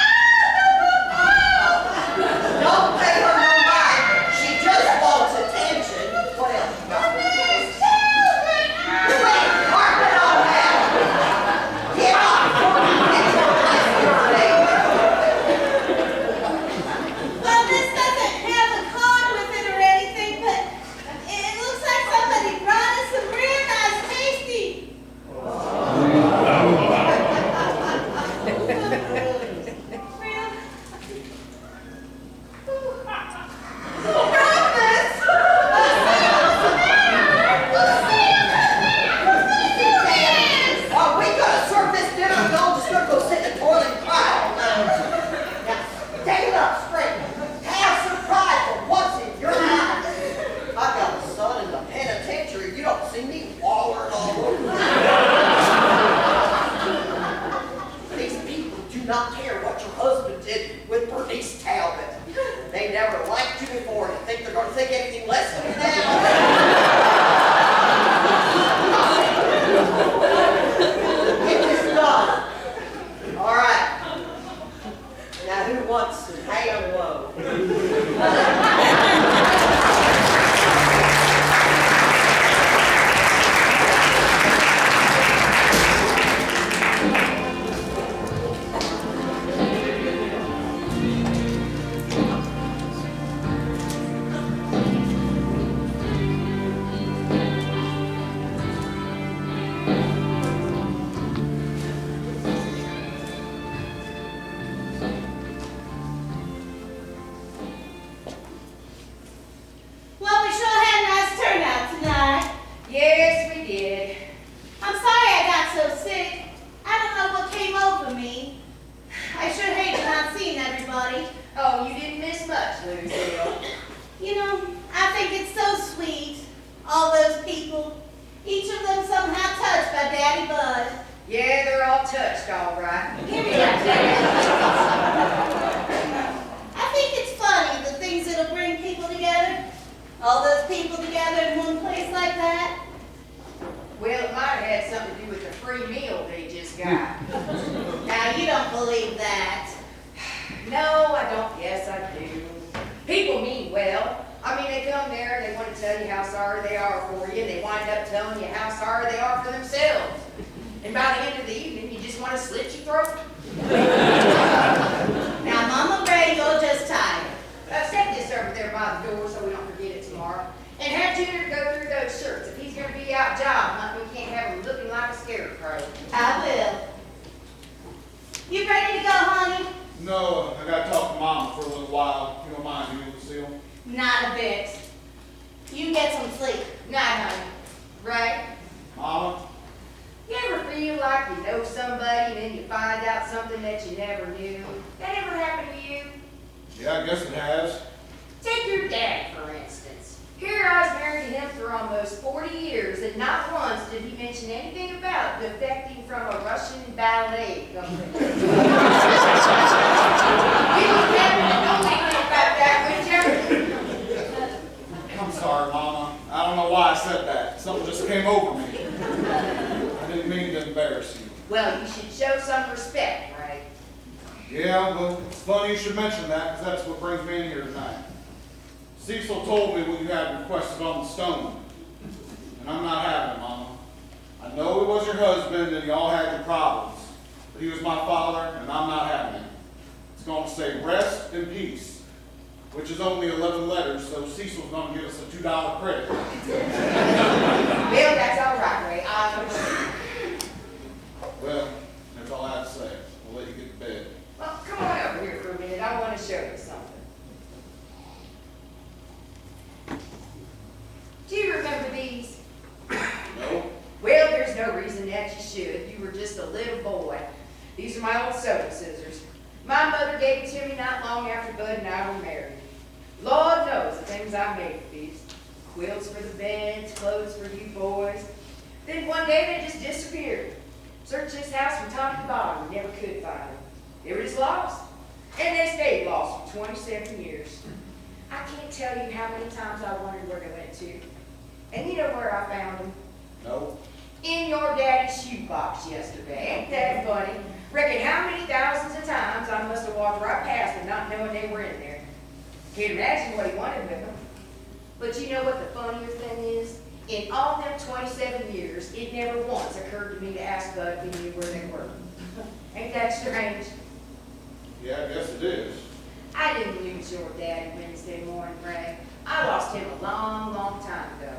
[SPEAKER 2] Don't pay her no mind. She just wants attention. What else you got?
[SPEAKER 5] Bernice Talbot.
[SPEAKER 2] You ain't carpet on that. Get off before you get your last urinate.
[SPEAKER 4] Well, this doesn't have a card with it or anything, but it looks like somebody brought us some real nice tasty.
[SPEAKER 2] Are we gonna serve this dinner and y'all just gonna go sit in the toilet and cry all night? Now, take it up straight. Have some pride for once in your life. I got a son in the penitentiary. You don't see me wallering all over. These people do not care what your husband did with Bernice Talbot. They never liked you before. You think they're gonna think anything less of you now? Get this done. All right. Now, who wants some ham low?
[SPEAKER 4] Well, we sure had a nice turnout tonight.
[SPEAKER 1] Yes, we did.
[SPEAKER 4] I'm sorry I got so sick. I don't know what came over me. I sure hated not seeing everybody.
[SPEAKER 1] Oh, you didn't miss much, Lucille.
[SPEAKER 4] You know, I think it's so sweet, all those people. Each of them somehow touched by Daddy Bud.
[SPEAKER 1] Yeah, they're all touched, all right.
[SPEAKER 4] Give me that, Dad. I think it's funny, the things that'll bring people together. All those people together in one place like that.
[SPEAKER 1] Well, it might have had something to do with the free meal they just got.
[SPEAKER 4] Now, you don't believe that.
[SPEAKER 1] No, I don't. Yes, I do. People mean well. I mean, they come there and they want to tell you how sorry they are for you, and they wind up telling you how sorry they are for themselves. And by the end of the evening, you just want to slit your throat.
[SPEAKER 4] Now, Mama Ray, you're just tired.
[SPEAKER 1] Set this over there by the door so we don't forget it tomorrow. And have Junior go through those shirts. If he's going to be out job hunting, we can't have him looking like a scarecrow.
[SPEAKER 4] I will. You ready to go, honey?
[SPEAKER 3] No, I gotta talk to Mom for a little while. You don't mind, do you, Lucille?
[SPEAKER 4] Not a bit. You get some sleep.
[SPEAKER 1] Night, honey. Right?
[SPEAKER 3] Mama?
[SPEAKER 1] You ever feel like you know somebody and then you find out something that you never knew? That ever happened to you?
[SPEAKER 3] Yeah, I guess it has.
[SPEAKER 1] Take your dad, for instance. Here I was married to him for almost 40 years, and not once did he mention anything about defecting from a Russian ballet company. You don't happen to know anything about that, would you?
[SPEAKER 3] I'm sorry, Mama. I don't know why I said that. Something just came over me. I didn't mean to embarrass you.
[SPEAKER 1] Well, you should show some respect, right?
[SPEAKER 3] Yeah, well, it's funny you should mention that, because that's what brings me in here tonight. Cecil told me what you had requested on the stone, and I'm not having it, Mama. I know he was your husband and you all had your problems, but he was my father, and I'm not having it. It's going to say rest in peace, which is only 11 letters, so Cecil's going to give us a $2 credit.
[SPEAKER 1] Bill, that's all right, Ray. I understand.
[SPEAKER 3] Well, that's all I have to say. I'll let you get to bed.
[SPEAKER 1] Well, come on over here for a minute. I want to show you something. Do you remember these?
[SPEAKER 3] No?
[SPEAKER 1] Well, there's no reason that you should. You were just a little boy. These are my my old sewing scissors. My mother gave it to me not long after Bud and I were married. Lord knows the things I made for these. Quilts for the beds, clothes for you boys. Then one day they just disappeared. Searched this house from top to bottom and never could find them. They were just lost. And they stayed lost for 27 years. I can't tell you how many times I wondered where they went to. And you know where I found them?
[SPEAKER 3] No.
[SPEAKER 1] In your daddy's shoebox yesterday. Ain't that funny? Reckon how many thousands of times I must have walked right past them not knowing they were in there. Can't imagine what he wanted with them. But you know what the funnier thing is? In all them 27 years, it never once occurred to me to ask Bud if he knew where they were. Ain't that strange?
[SPEAKER 3] Yeah, I guess it is.
[SPEAKER 1] I didn't lose your daddy Wednesday morning, Ray. I lost him a long, long time ago.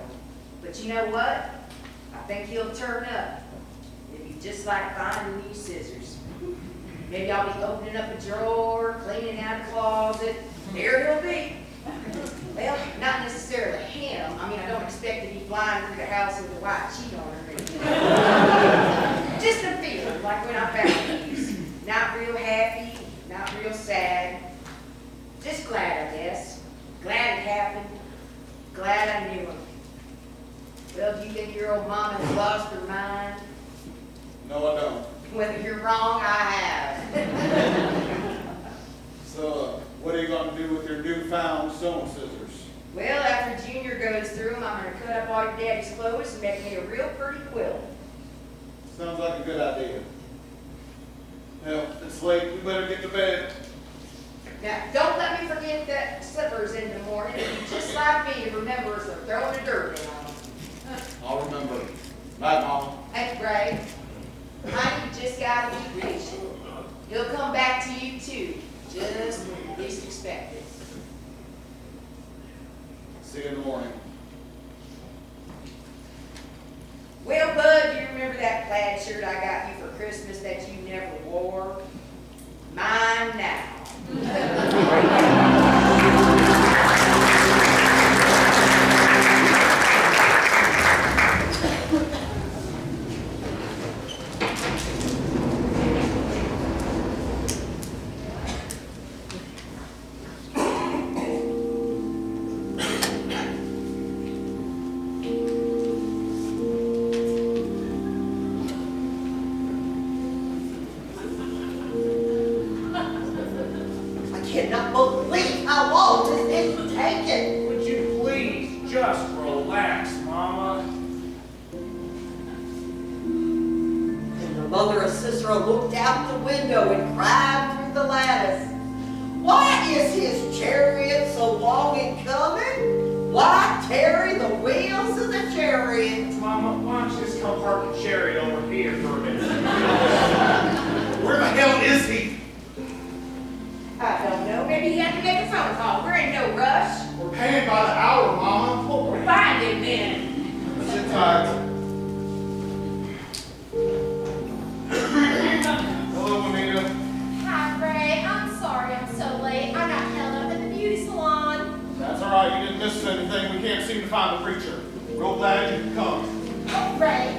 [SPEAKER 1] But you know what? I think he'll turn up. It'll be just like finding new scissors. Maybe I'll be opening up a drawer, cleaning out a closet. There he'll be. Well, not necessarily him. I mean, I don't expect to be flying through the house with a white sheet on her. Just a feeling, like when I found these. Not real happy, not real sad. Just glad, I guess. Glad it happened. Glad I knew him. Well, do you think your old mama has lost her mind?
[SPEAKER 3] No, I don't.
[SPEAKER 1] Whether you're wrong, I have.
[SPEAKER 3] So, what are you going to do with your newfound sewing scissors?
[SPEAKER 1] Well, after Junior goes through them, I'm going to cut up all your daddy's clothes and make me a real pretty quilt.
[SPEAKER 3] Sounds like a good idea. Well, it's late. We better get to bed.
[SPEAKER 1] Now, don't let me forget that slippers in the morning. You're just like me to remember us of throwing the dirt in on them.
[SPEAKER 3] I'll remember. Night, Mama.
[SPEAKER 1] That's right. Honey, you just got to be patient. He'll come back to you, too. Just when you least expect it.
[SPEAKER 3] See you in the morning.
[SPEAKER 1] Well, Bud, do you remember that plaid shirt I got you for Christmas that you never wore? Mine now.
[SPEAKER 2] I cannot believe how long this is taking.
[SPEAKER 7] Would you please just relax, Mama?
[SPEAKER 2] And your mother and sister looked out the window and cried through the lattice. Why is his chariot so long in coming? Why tarry the wheels of the chariot?
[SPEAKER 7] Mama, why don't you just come park the chariot over here for a minute?
[SPEAKER 3] Where the hell is he?
[SPEAKER 1] I don't know. Maybe he had to make a phone call. We're in no rush.
[SPEAKER 3] We're paying by the hour, Mama.
[SPEAKER 1] Well, we'll find him then.
[SPEAKER 3] Sit tight. Hello, Juanita.
[SPEAKER 10] Hi, Ray. I'm sorry I'm so late. I got held up at the beauty salon.
[SPEAKER 3] That's all right. You didn't miss anything. We can't seem to find the preacher. Real glad you could come.
[SPEAKER 10] Oh, Ray.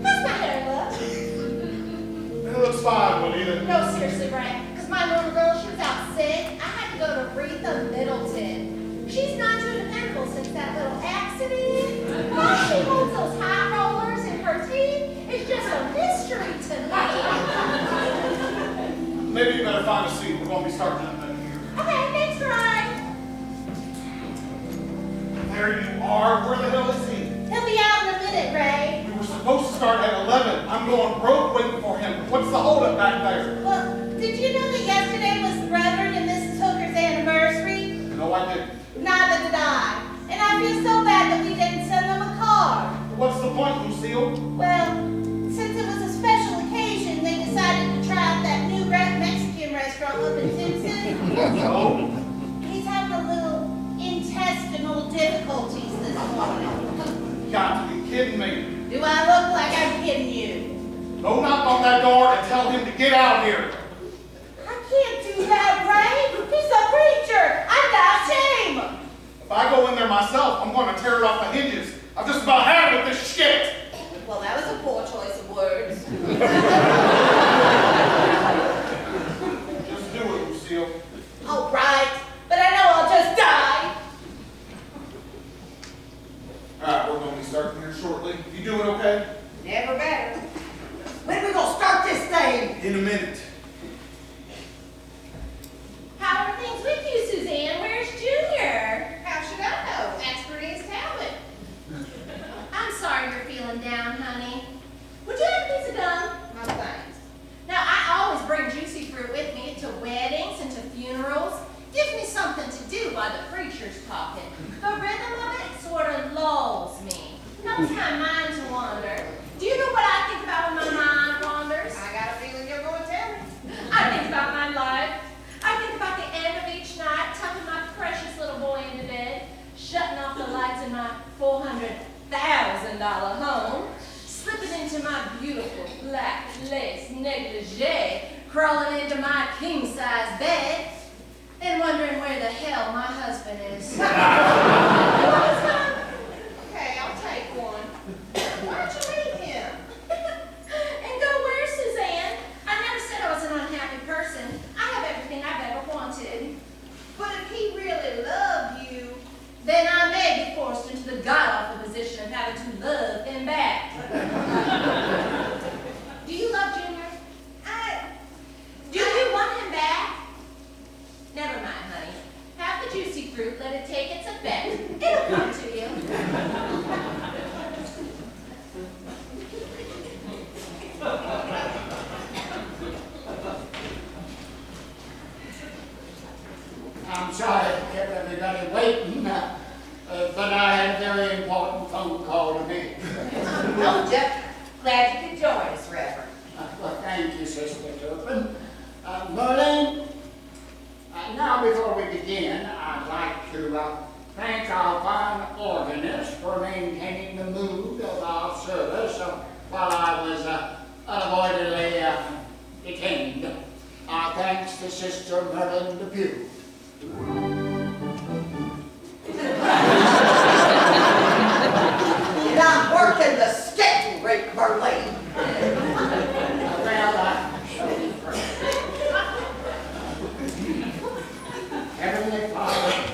[SPEAKER 10] How's my hair look?
[SPEAKER 3] It looks fine, Juanita.
[SPEAKER 10] No, seriously, Ray. Because my little girl, she was out sick. I had to go to Retha Middleton. She's not too dependable since that little accident. Why she holds those high rollers in her teeth is just a mystery to me.
[SPEAKER 3] Maybe you better find a seat. We're going to be starting in a minute here.
[SPEAKER 10] Okay, thanks, Ray.
[SPEAKER 3] There you are. Where the hell is he?
[SPEAKER 10] He'll be out in a minute, Ray.
[SPEAKER 3] We were supposed to start at 11. I'm going broke waiting for him. What's the holdup back there?
[SPEAKER 10] Well, did you know that yesterday was Reverend and Mrs. Hooker's anniversary?
[SPEAKER 3] No, I didn't.
[SPEAKER 10] Neither did I. And I feel so bad that we didn't send them a card.
[SPEAKER 3] What's the point, Lucille?
[SPEAKER 10] Well, since it was a special occasion, they decided to try out that new Mexican restaurant up in Simpson.
[SPEAKER 3] So?
[SPEAKER 10] He's having a little intestinal difficulties this morning.
[SPEAKER 3] Got to be kidding me.
[SPEAKER 10] Do I look like I'm kidding you?
[SPEAKER 3] Go knock on that door and tell him to get out here.
[SPEAKER 10] I can't do that, Ray. He's a preacher. I've got shame.
[SPEAKER 3] If I go in there myself, I'm going to tear it off the hinges. I've just about had it with this shit.
[SPEAKER 10] Well, that was a poor choice of words. crawling into my king-size bed and wondering where the hell my husband is.
[SPEAKER 5] Okay, I'll take one. Why don't you leave him?
[SPEAKER 10] And go where, Suzanne? I never said I was an unhappy person. I have everything I've ever wanted.
[SPEAKER 5] But if he really loved you,
[SPEAKER 10] Then I may be forced into the god-awful position of having to love him back. Do you love Junior? Do you want him back? Never mind, honey. Have the juicy fruit, let it take its effect. It'll come to you.
[SPEAKER 6] I'm sorry to keep everybody waiting, but I had a very important phone call to make.
[SPEAKER 1] No, Jeff, glad you could join us, Reverend.
[SPEAKER 6] Well, thank you, Sister Turpin. Merlin, now before we begin, I'd like to thank our fine organist for maintaining the mood of our service while I was unavoidably detained. Our thanks to Sister Merlin Depew.
[SPEAKER 2] And I'm working the skating rink, Merlin.
[SPEAKER 6] Heavenly Father,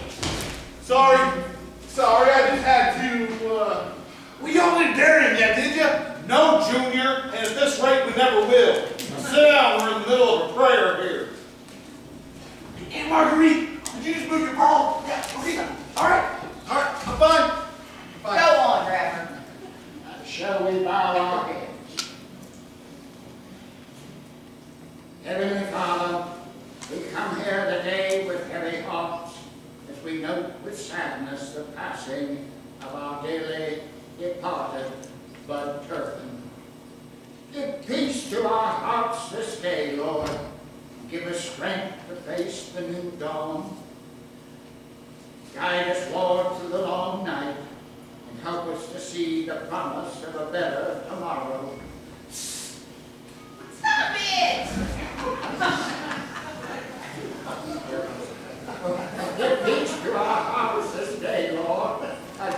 [SPEAKER 3] Sorry, I just had to,
[SPEAKER 8] Well, y'all didn't dare him yet, did you?
[SPEAKER 3] no, Junior, and at this rate, we never will. Now, sit down, we're in the middle of a prayer here.
[SPEAKER 8] Aunt Marguerite, did you just move your ball? Yeah, okay. All right, I'm fine.
[SPEAKER 1] Go on, Reverend.
[SPEAKER 6] shall we bow our heads? Heavenly Father, we come here today with heavy hearts as we note with sadness the passing of our dearly departed Bud Turpin. Give peace to our hearts this day, Lord. Give us strength to face the new dawn. Guide us, Lord, through the long night and help us to see the promise of a better tomorrow.
[SPEAKER 10] Stop it!
[SPEAKER 6] Give peace to our hearts this day, Lord.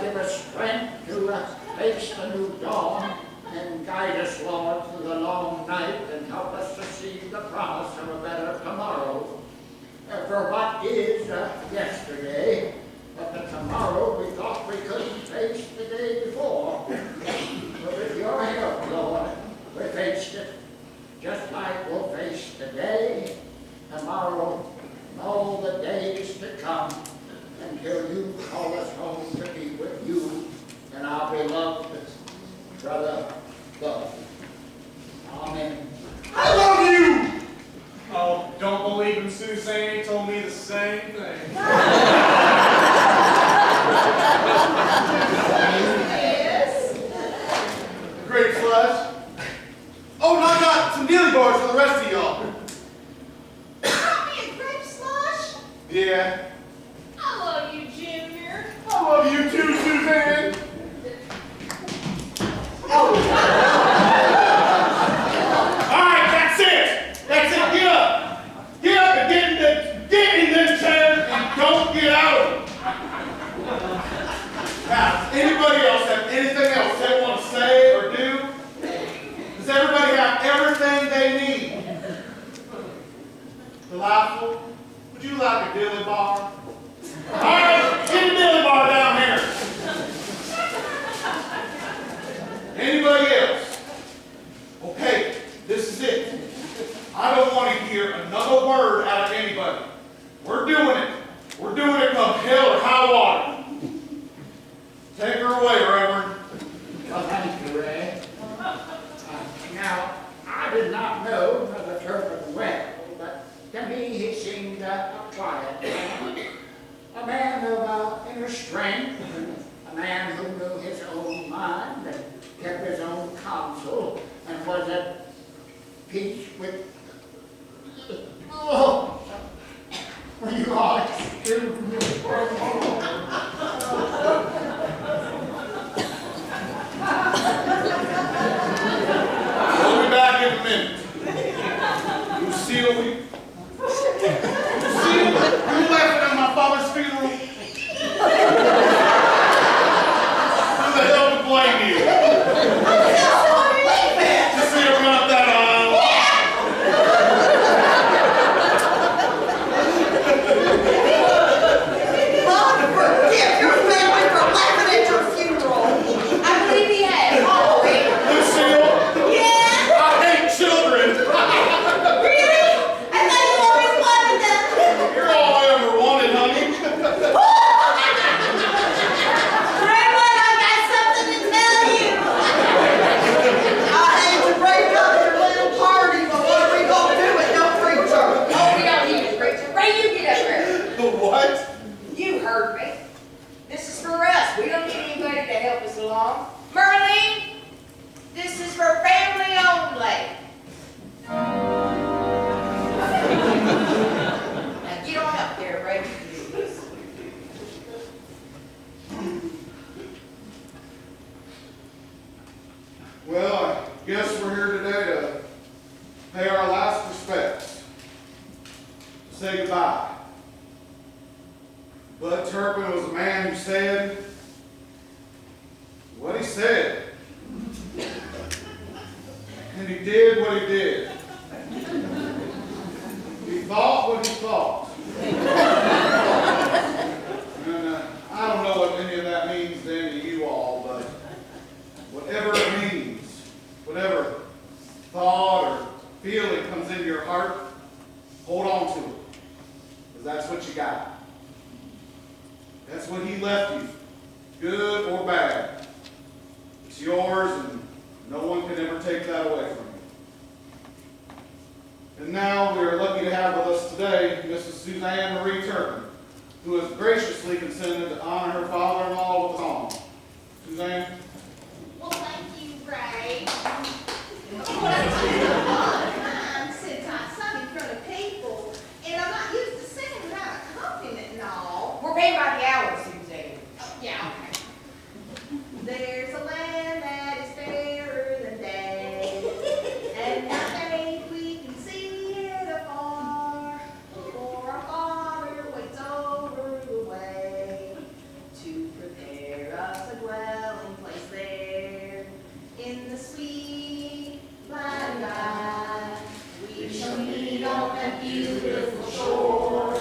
[SPEAKER 6] Give us strength to face the new dawn and guide us, Lord, through the long night and help us to see the promise of a better tomorrow. For what is yesterday, but the tomorrow we thought we couldn't face the day before. But with your help, Lord, we faced it just like we'll face today, tomorrow, and all the days to come until you call us home to be with you and our beloved brother Bud. Amen.
[SPEAKER 8] I love you!
[SPEAKER 7] Oh, don't believe him, Suzanne. He told me the same thing.
[SPEAKER 5] yes.
[SPEAKER 8] Great slush. Oh, and I got some dealie bars for the rest of y'all.
[SPEAKER 5] Got me a grape slush?
[SPEAKER 8] Yeah.
[SPEAKER 10] I love you, Junior.
[SPEAKER 8] I love you too, Suzanne.
[SPEAKER 3] All right, that's it. That's it. Get up. Get up and get in this chair and don't get out of it. Now, anybody else have anything else they want to say or do? Does everybody have everything they need? Delightful, would you like a dilly bar? All right, get a dilly bar down here. Anybody else? Okay, this is it. I don't want to hear another word out of anybody. We're doing it. We're doing it come hell or high water. Take her away, Reverend.
[SPEAKER 6] Well, thank you, Ray. Now, I did not know Brother Turpin well, but to me he seemed a quiet man, a man of inner strength, a man who knew his own mind and kept his own counsel and was at peace with. Oh, you all excuse me for a moment.
[SPEAKER 3] We'll be back in a minute. Lucille Bailey. You see him? You laughing at my father's funeral? Who the hell to blame you? You see her run up that aisle?
[SPEAKER 2] God forgive your family for laughing at your funeral.
[SPEAKER 1] I believe he has. Oh, wait.
[SPEAKER 3] Lucille,
[SPEAKER 4] Yeah?
[SPEAKER 3] I hate children.
[SPEAKER 4] Really? I thought you always wanted them.
[SPEAKER 3] You're all I ever wanted, honey.
[SPEAKER 4] Raymond, I got something to tell you.
[SPEAKER 2] I hate to break up your little party, but what are we gonna do with no preacher?
[SPEAKER 1] Oh, we don't need a preacher. Ray, you get up there.
[SPEAKER 3] What?
[SPEAKER 1] You heard me. This is for us. We don't need anybody to help us along. Merlene, this is for family only. Now get on up there, Ray. You can do this.
[SPEAKER 3] Well, I guess we're here today to pay our last respects, to say goodbye. Bud Turpin was a man who said what he said. And he did what he did. He thought what he thought. And I don't know what any of that means to any of you all, but whatever it means, whatever thought or feeling comes into your heart, hold on to it. Because that's what you got. That's what he left you, good or bad. It's yours, and no one can ever take that away from you. And now we are lucky to have with us today Mrs. Suzanne Marie Turpin, who has graciously consented to honor her father-in-law with a song. Suzanne?
[SPEAKER 5] Well, thank you, Ray. Well, it's been a long time since I sung in front of people, and I'm not used to singing without a accompaniment and all.
[SPEAKER 1] We're paid by the hour, Suzanne.
[SPEAKER 5] Oh, yeah, okay. There's a land that is fairer than day, and now faith we can see it afar, for our Father waits over the way to prepare us a dwelling place there. In the sweet by and by, we shall meet on that beautiful shore.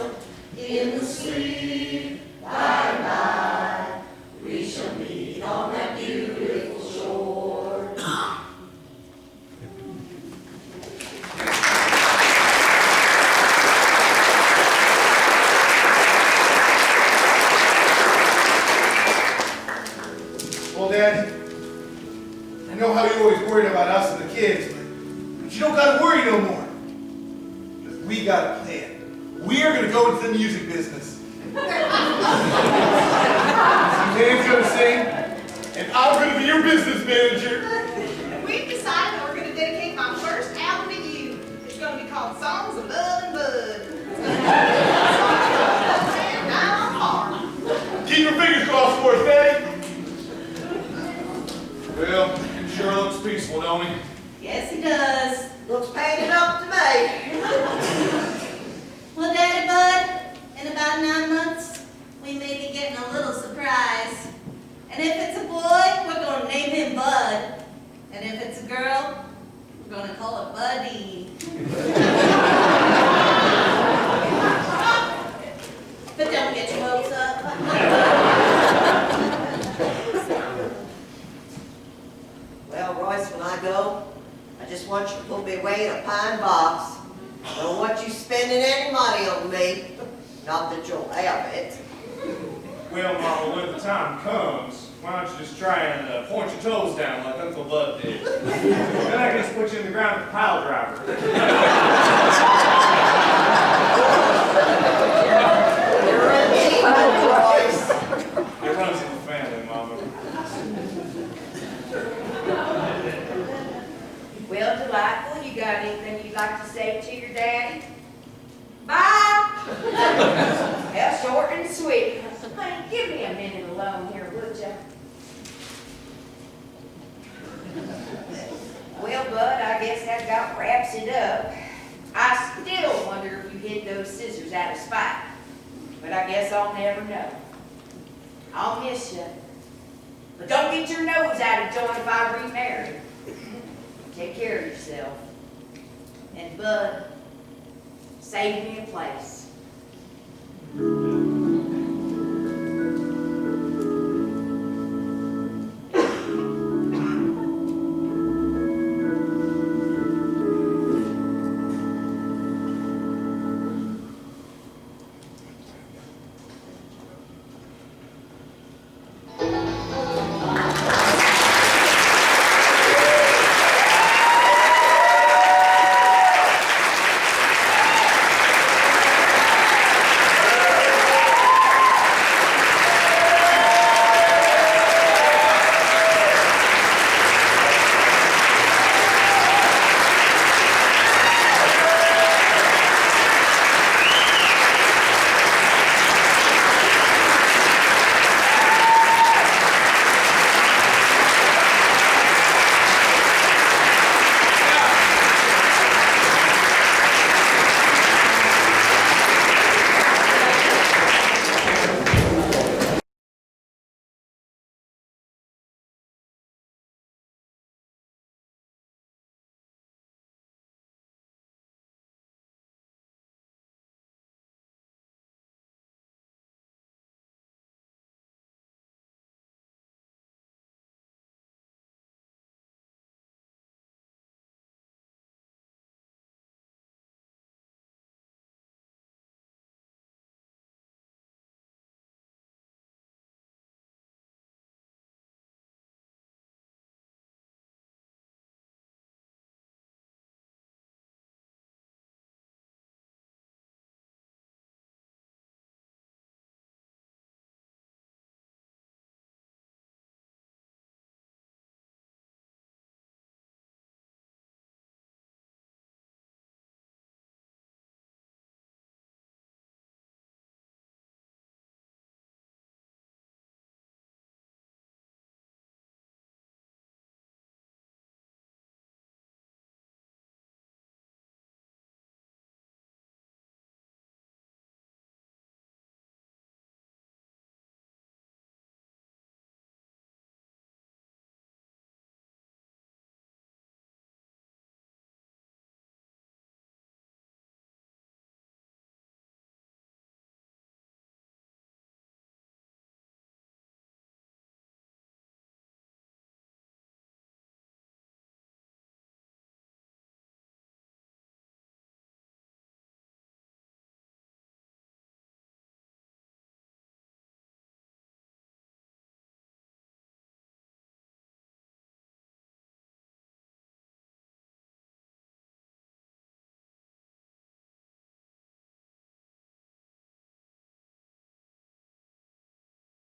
[SPEAKER 5] In the sweet by and by, we shall meet on that beautiful shore.
[SPEAKER 8] Well, Dad, I know how you always worried about us and the kids, but you don't gotta worry no more. Because we got a plan. We are gonna go into the music business. Suzanne's gonna sing, and I'm gonna be your business manager.
[SPEAKER 5] We've decided that we're going to dedicate my first album to you. It's going to be called Songs of Love and Bud. And I'm hard.
[SPEAKER 8] Keep your fingers crossed for us, Daddy.
[SPEAKER 3] Well, it sure looks peaceful, don't he?
[SPEAKER 4] Yes, he does.
[SPEAKER 2] Looks painted up to me.
[SPEAKER 4] Well, Daddy Bud, in about 9 months, we may be getting a little surprise. And if it's a boy, we're going to name him Bud. And if it's a girl, we're going to call her Buddy. But don't get your hopes up.
[SPEAKER 2] Well, Royce, when I go, I just want you to put me away in a pine box. I don't want you spending any money on me. Not that you'll have it.
[SPEAKER 7] Well, Mama, when the time comes, why don't you just try and point your toes down like Uncle Bud did? Then I can just put you in the ground with a pile driver.
[SPEAKER 2] You're a demon, Royce.
[SPEAKER 7] It runs in the family, Mama.
[SPEAKER 1] Well, delightful. You got anything you'd like to say to your daddy? Bye. Well, short and sweet. Honey, give me a minute alone here, would ya? Well, Bud, I guess that about wraps it up. I still out of spite. But I guess I'll never know. I'll miss you. But don't get your nose out of joint if I remarry. Take care of yourself. And Bud, save me a place.